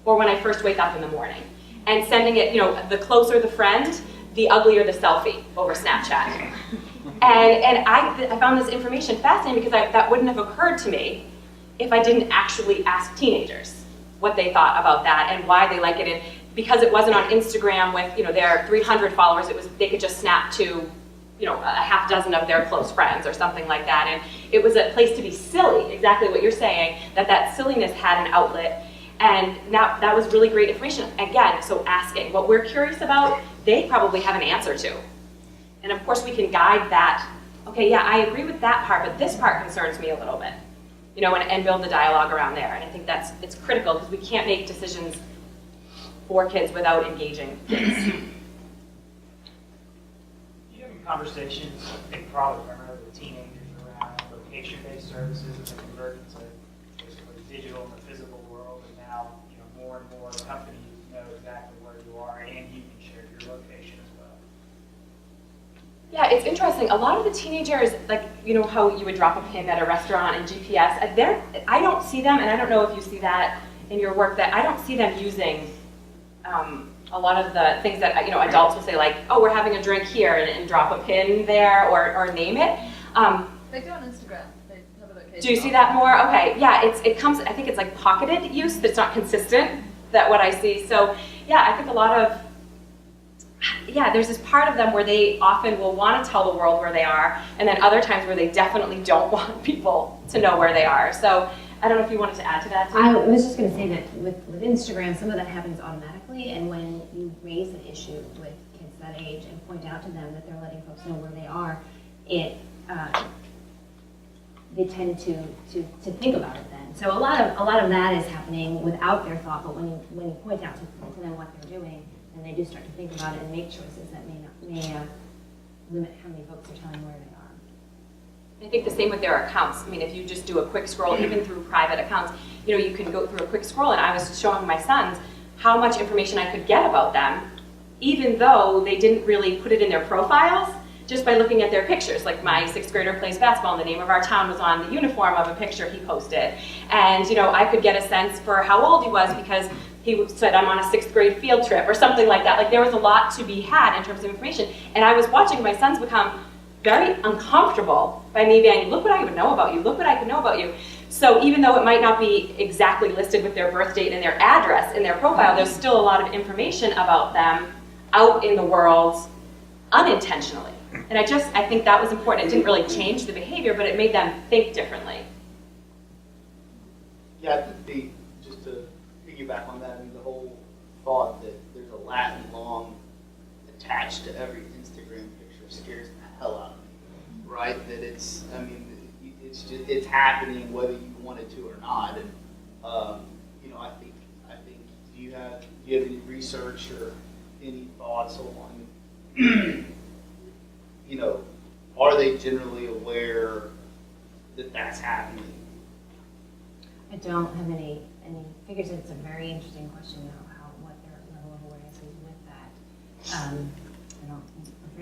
or when I first wake up in the morning, and sending it, you know, the closer the friend, the uglier the selfie over Snapchat. And I found this information fascinating because that wouldn't have occurred to me if I didn't actually ask teenagers what they thought about that and why they like it. And because it wasn't on Instagram with, you know, their 300 followers, they could just snap to, you know, a half dozen of their close friends or something like that. And it was a place to be silly, exactly what you're saying, that silliness had an outlet. And now that was really great information. Again, so asking what we're curious about, they probably have an answer to. And of course we can guide that. Okay, yeah, I agree with that part, but this part concerns me a little bit. You know, and build the dialogue around there. And I think it's critical because we can't make decisions for kids without engaging kids. You have conversations, I think probably primarily with teenagers, around location-based services and the convergence of basically digital and the physical world, and now, you know, more and more companies know exactly where you are and you can share your location as well. Yeah, it's interesting. A lot of the teenagers, like, you know how you would drop a pin at a restaurant and GPS, I don't see them, and I don't know if you see that in your work, that I don't see them using a lot of the things that, you know, adults will say, like, oh, we're having a drink here, and drop a pin there or name it. They do on Instagram. They have a location. Do you see that more? Okay, yeah, it comes, I think it's like pocketed use that's not consistent, that what I see. So yeah, I think a lot of, yeah, there's this part of them where they often will want to tell the world where they are, and then other times where they definitely don't want people to know where they are. So I don't know if you wanted to add to that too. I was just going to say that with Instagram, some of that happens automatically, and when you raise an issue with kids that age and point out to them that they're letting folks know where they are, they tend to think about it then. So a lot of that is happening without their thought, but when you point out to them what they're doing, then they do start to think about it and make choices that may limit how many folks are telling where they are. I think the same with their accounts. I mean, if you just do a quick scroll, even through private accounts, you know, you can go through a quick scroll, and I was showing my sons how much information I could get about them, even though they didn't really put it in their profiles, just by looking at their pictures. Like, my 6th grader plays basketball, and the name of our town was on the uniform of a picture he posted. And, you know, I could get a sense for how old he was because he said, I'm on a 6th grade field trip or something like that. Like, there was a lot to be had in terms of information. And I was watching my sons become very uncomfortable by me being, look what I would know about you, look what I could know about you. So even though it might not be exactly listed with their birth date and their address in their profile, there's still a lot of information about them out in the world unintentionally. And I think that was important. It didn't really change the behavior, but it made them think differently. Yeah, I think just to piggyback on that, I mean, the whole thought that there's a Latin long attached to every Instagram picture scares the hell out of me, right? That it's, I mean, it's happening whether you want it to or not. And you know, I think, do you have any research or any thoughts on, you know, are they generally aware that that's happening? I don't have any figures. It's a very interesting question about what their level of awareness is with that.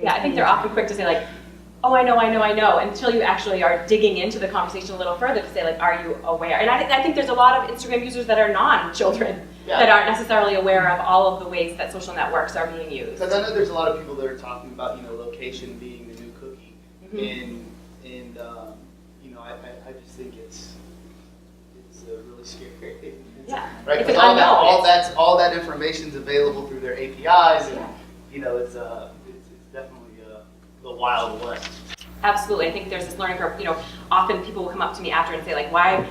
Yeah, I think they're often quick to say, like, oh, I know, until you actually are digging into the conversation a little further to say, like, are you aware? And I think there's a lot of Instagram users that are non-children that aren't necessarily aware of all of the ways that social networks are being used. Because I know there's a lot of people that are talking about, you know, location being the new cookie, and you know, I just think it's really scary. Yeah. Right, It's because an unknown. all that information's available through their APIs, and Yeah. you know, it's definitely the Wild West. Absolutely. I think there's this learning curve. You know, often people will come up to me after and say, like, why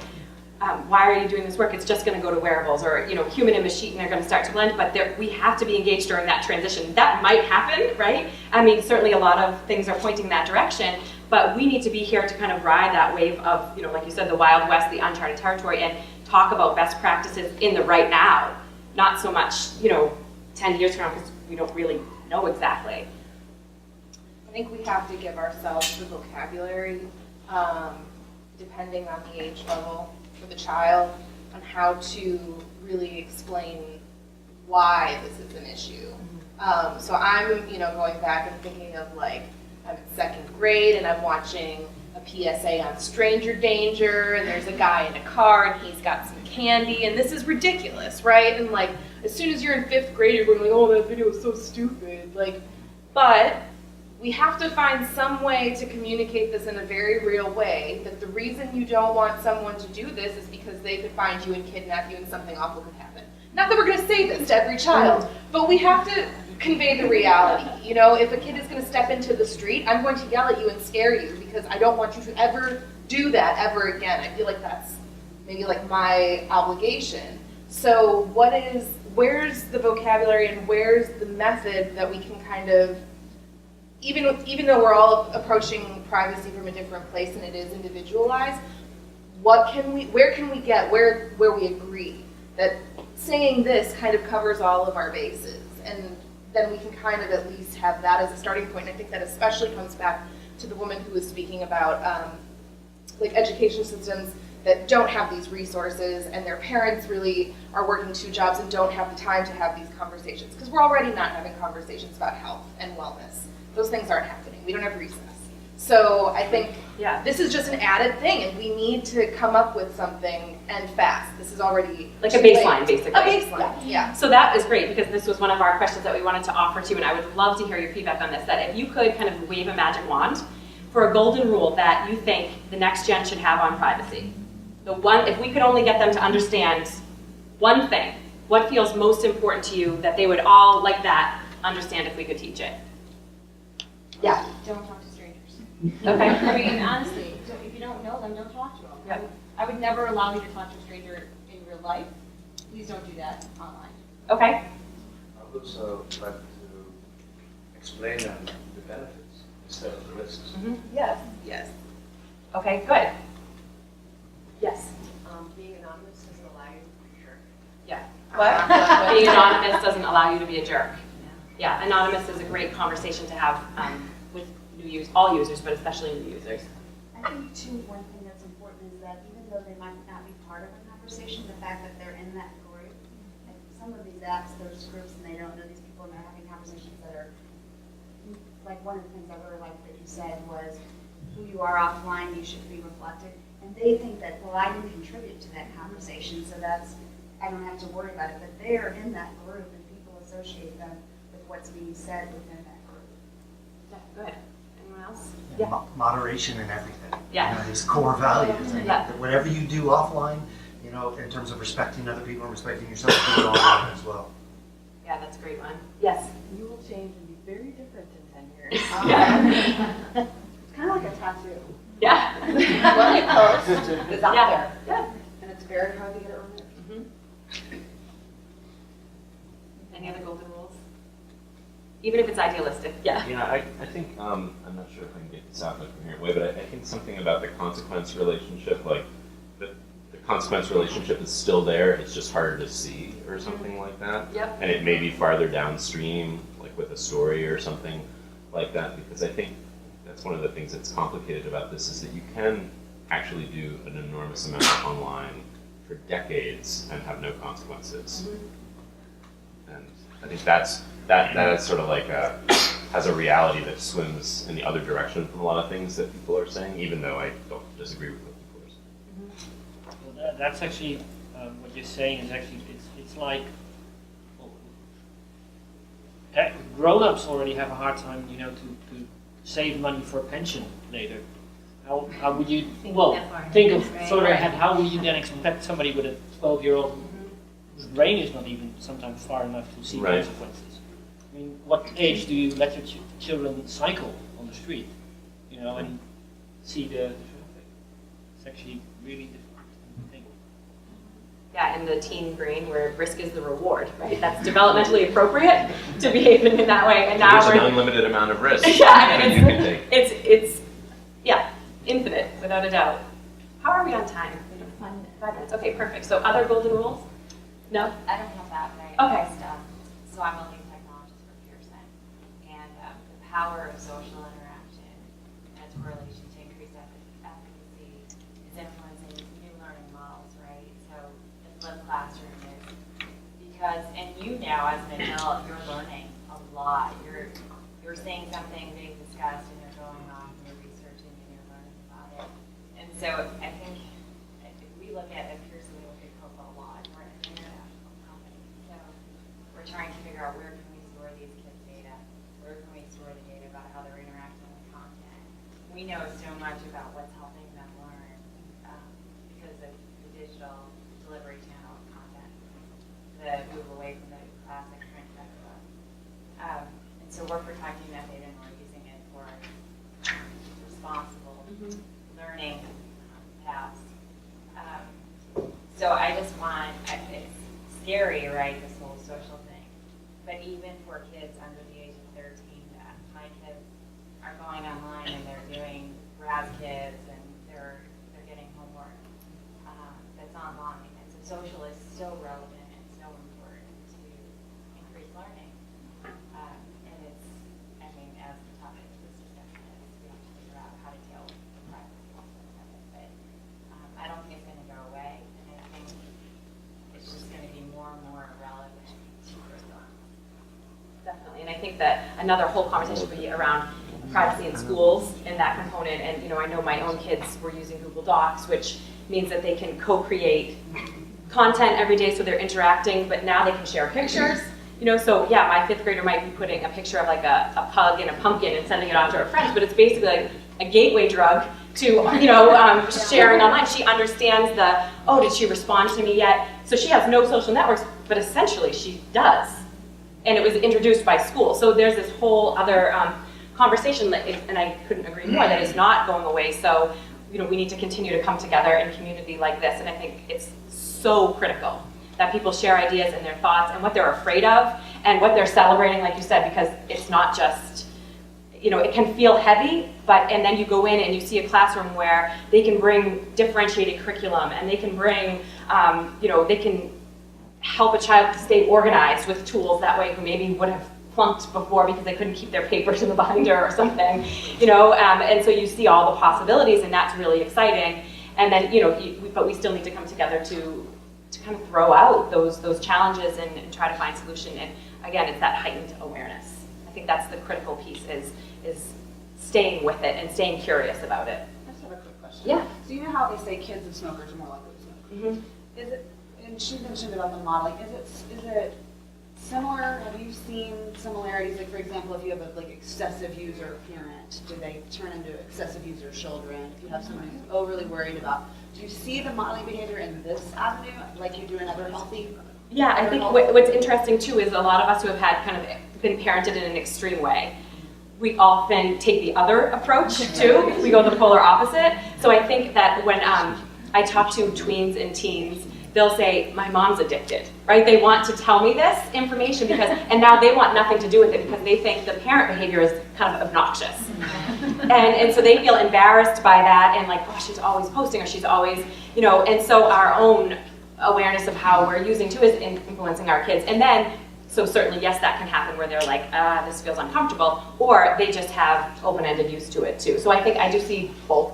are you doing this work? It's just going to go to wearables, or, you know, human and machine are going to start to blend, but we have to be engaged during that transition. That might happen, right? I mean, certainly a lot of things are pointing that direction, but we need to be here to kind of ride that wave of, you know, like you said, the Wild West, the uncharted territory, and talk about best practices in the right now, not so much, you know, 10 years from now, because we don't really know exactly. I think we have to give ourselves the vocabulary, depending on the age level for the child, on how to really explain why this is an issue. So I'm, you know, going back and thinking of, like, I'm in second grade and I'm watching a PSA on stranger danger, and there's a guy in a car and he's got some candy, and this is ridiculous, right? And, like, as soon as you're in 5th grade, you're going like, oh, that video is so stupid. Like, but we have to find some way to communicate this in a very real way, that the reason you don't want someone to do this is because they could find you and kidnap you and something awful could happen. Not that we're going to say this to every child, but we have to convey the reality. You know, if a kid is going to step into the street, I'm going to yell at you and scare you because I don't want you to ever do that ever again. I feel like that's maybe like my obligation. So where's the vocabulary and where's the method that we can kind of, even though we're all approaching privacy from a different place and it is individualized, where can we get where we agree that saying this kind of covers all of our bases, and then we can kind of at least have that as a starting point. And I think that especially comes back to the woman who was speaking about like education systems that don't have these resources, and their parents really are working 2 jobs and don't have the time to have these conversations, because we're already not having conversations about health and wellness. Those things aren't happening. We don't have recess. So I think this is just an added thing, and we need to come up with something, and fast. This is already Like a baseline, basically. A baseline, yeah. So that is great, because this was one of our questions that we wanted to offer to you, and I would love to hear your feedback on this, that if you could kind of wave a magic wand for a golden rule that you think the next gen should have on privacy. If we could only get them to understand one thing, what feels most important to you that they would all, like that, understand if we could teach it? Yeah. Don't talk to strangers. Okay. I mean, honestly, if you don't know them, don't talk to them. Yep. I would never allow you to talk to a stranger in real life. Please don't do that online. Okay. I would also like to explain them the benefits instead of the risks. Mm-hmm. Yes. Yes. Okay, good. Yes. Being anonymous doesn't allow you to be a jerk. Yeah. What? Being anonymous doesn't allow you to be a jerk. Yeah, anonymous is a great conversation to have with all users, but especially new users. I think too, one thing that's important is that even though they might not be part of a conversation, the fact that they're in that group, like some of these apps, there's groups and they don't know these people and they're having conversations that are, like one of the things I really liked that you said was, who you are offline, you should be reflected. And they think that, well, I didn't contribute to that conversation, so I don't have to worry about it. But they're in that group and people associate them with what's being said within that group. Yeah, good. Anyone else? Yeah. Moderation in everything. Yeah. You know, these core values. And Yeah. whatever you do offline, you know, in terms of respecting other people and respecting yourself, do it online as well. Yeah, that's a great one. Yes. You will change and be very different in 10 years. Yeah. It's kind of like a tattoo. Yeah. What you post is out Yeah. there. Yeah. And it's very hard to get it removed. Any other golden rules? Even if it's idealistic. Yeah. Yeah, I think, I'm not sure if I can get this out in a coherent way, but I think something about the consequence relationship, like the consequence relationship is still there, it's just harder to see or something like that. Yep. And it may be farther downstream, like with a story or something like that, because I think that's one of the things that's complicated about this is that you can actually do an enormous amount online for decades and have no consequences. And I think that is sort of like has a reality that swims in the other direction from a lot of things that people are saying, even though I don't disagree with what people are saying. Well, that's actually what you're saying is actually it's like grown-ups already have a hard time, to save money for pension later. how would you, Think well, that far in think of advance, right? further Right. ahead, how would you then expect somebody with a 12-year-old whose brain is not even sometimes far enough to see Right. consequences? I mean, what age do you let your children cycle on the street, you know, and see the traffic? It's actually really difficult to think. Yeah, in the teen brain where risk is the reward, right? That's developmentally appropriate to behave in that way. And now There's an we're unlimited amount of risk yeah, I that mean, you can take. it's yeah, infinite without a doubt. How are we on time? 5 minutes. Okay, perfect. So other golden rules? No? I don't have that, but Okay. so I'm a lead technologist for Pearson, and the power of social interaction and its correlation to increased efficacy is influencing new learning models, right? So the flipped classroom is because, and you now as an adult, you're learning a lot. You're seeing something being discussed, and you're going off and you're researching and you're learning about it. And so I think if we look at Pearson, we look at Coca a lot. We're an international company, so we're trying to figure out where can we store these kids' data, where can we store the data about how they're interacting with content. We know so much about what's helping them learn because of the digital delivery channel content, the move away from the classic print textbook. And so we're protecting that data and we're using it for responsible learning paths. So I just want, it's scary, right, this whole social thing. But even for kids under the age of 13, my kids are going online and they're doing Raz Kids and they're getting homework that's online. And so social is so relevant and so important to increase learning. And it's, I mean, as the topic of this discussion is, we have to figure out how to deal with the privacy aspect of it. But I don't think it's going to go away. And I think it's just going to be more and more relevant to curriculum. Definitely, and I think that another whole conversation would be around privacy in schools and that component. And you know, I know my own kids were using Google Docs, which means that they can co-create content every day, so they're interacting. But now they can share pictures. You know, so yeah, my 5th grader might be putting a picture of like a pug and a pumpkin and sending it off to her friends. But it's basically like a gateway drug to sharing online. She understands the did she respond to me yet? So she has no social networks, but essentially she does. And it was introduced by school. So there's this whole other conversation that is, and I couldn't agree more, that is not going away. So, you know, we need to continue to come together in community like this. And I think it's so critical that people share ideas and their thoughts and what they're afraid of and what they're celebrating, like you said, because it's not just, you know, it can feel heavy, and then you go in and you see a classroom where they can bring differentiated curriculum and they can bring, they can help a child stay organized with tools that way who maybe would have flunked before because they couldn't keep their papers in the binder or something, and so you see all the possibilities, and that's really exciting. And then, but we still need to come together to kind of throw out those challenges and try to find solution. And again, it's that heightened awareness. I think that's the critical piece is staying with it and staying curious about it. I just have a quick question. Yeah. So you know how they say kids of smokers are more likely to smoke? Mm-hmm. Is it, and she mentioned about the modeling, is it similar? Have you seen similarities? Like, for example, if you have a excessive user parent, do they turn into excessive user children? If you have someone who's overly worried about, do you see the modeling behavior in this avenue like you do in other healthy? Yeah, I think what's interesting too is a lot of us who have had kind of been parented in an extreme way, we often take the other approach too. We go the polar opposite. So I think that when I talk to tweens and teens, they'll say, my mom's addicted, right? They want to tell me this information and now they want nothing to do with it because they think the parent behavior is kind of obnoxious. And so they feel embarrassed by that and like, oh, she's always posting or she's always, and so our own awareness of how we're using too is influencing our kids. And then, so certainly, yes, that can happen where they're like, this feels uncomfortable, or they just have open-ended use to it too. So I think I do see both.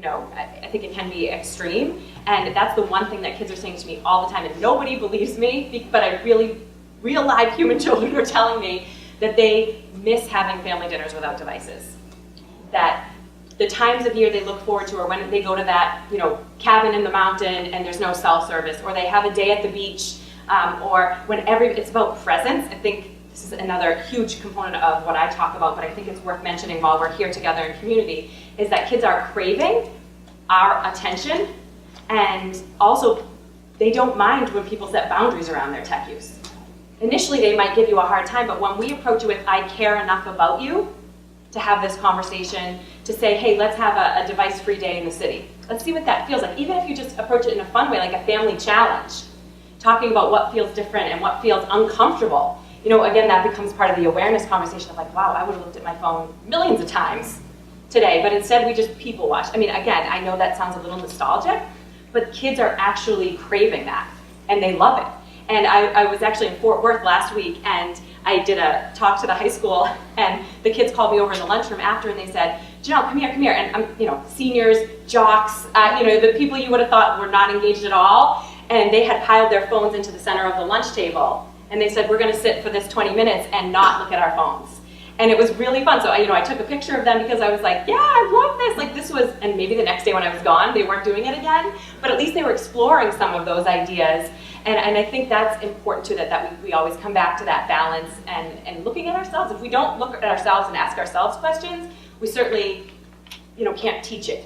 I think it can be extreme, and that's the one thing that kids are saying to me all the time, and nobody believes me, but real live human children are telling me that they miss having family dinners without devices. That the times of year they look forward to are when they go to that, cabin in the mountain and there's no cell service, or they have a day at the beach, or it's about presence. I think this is another huge component of what I talk about, but I think it's worth mentioning while we're here together in community, is that kids are craving our attention, and also they don't mind when people set boundaries around their tech use. Initially, they might give you a hard time, but when we approach it with, I care enough about you to have this conversation, to say, hey, let's have a device-free day in the city. Let's see what that feels like. Even if you just approach it in a fun way, like a family challenge, talking about what feels different and what feels uncomfortable. You know, again, that becomes part of the awareness conversation of like, wow, I would have looked at my phone millions of times today, but instead we just people watch. I mean, again, I know that sounds a little nostalgic, but kids are actually craving that, and they love it. And I was actually in Fort Worth last week, and I did a talk to the high school, and the kids called me over in the lunchroom after, and they said, Janelle, come here. And I'm, you know, seniors, jocks, you know, the people you would have thought were not engaged at all, and they had piled their phones into the center of the lunch table, and they said, we're going to sit for this 20 minutes and not look at our phones. And it was really fun. So, you know, I took a picture of them because I was like, yeah, I love this. Like this was, and maybe the next day when I was gone, they weren't doing it again, but at least they were exploring some of those ideas. And I think that's important too, that we always come back to that balance and looking at ourselves. If we don't look at ourselves and ask ourselves questions, we certainly, you know, can't teach it.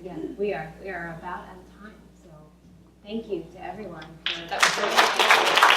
Yeah, we are about out of time. So thank you to everyone for that was great.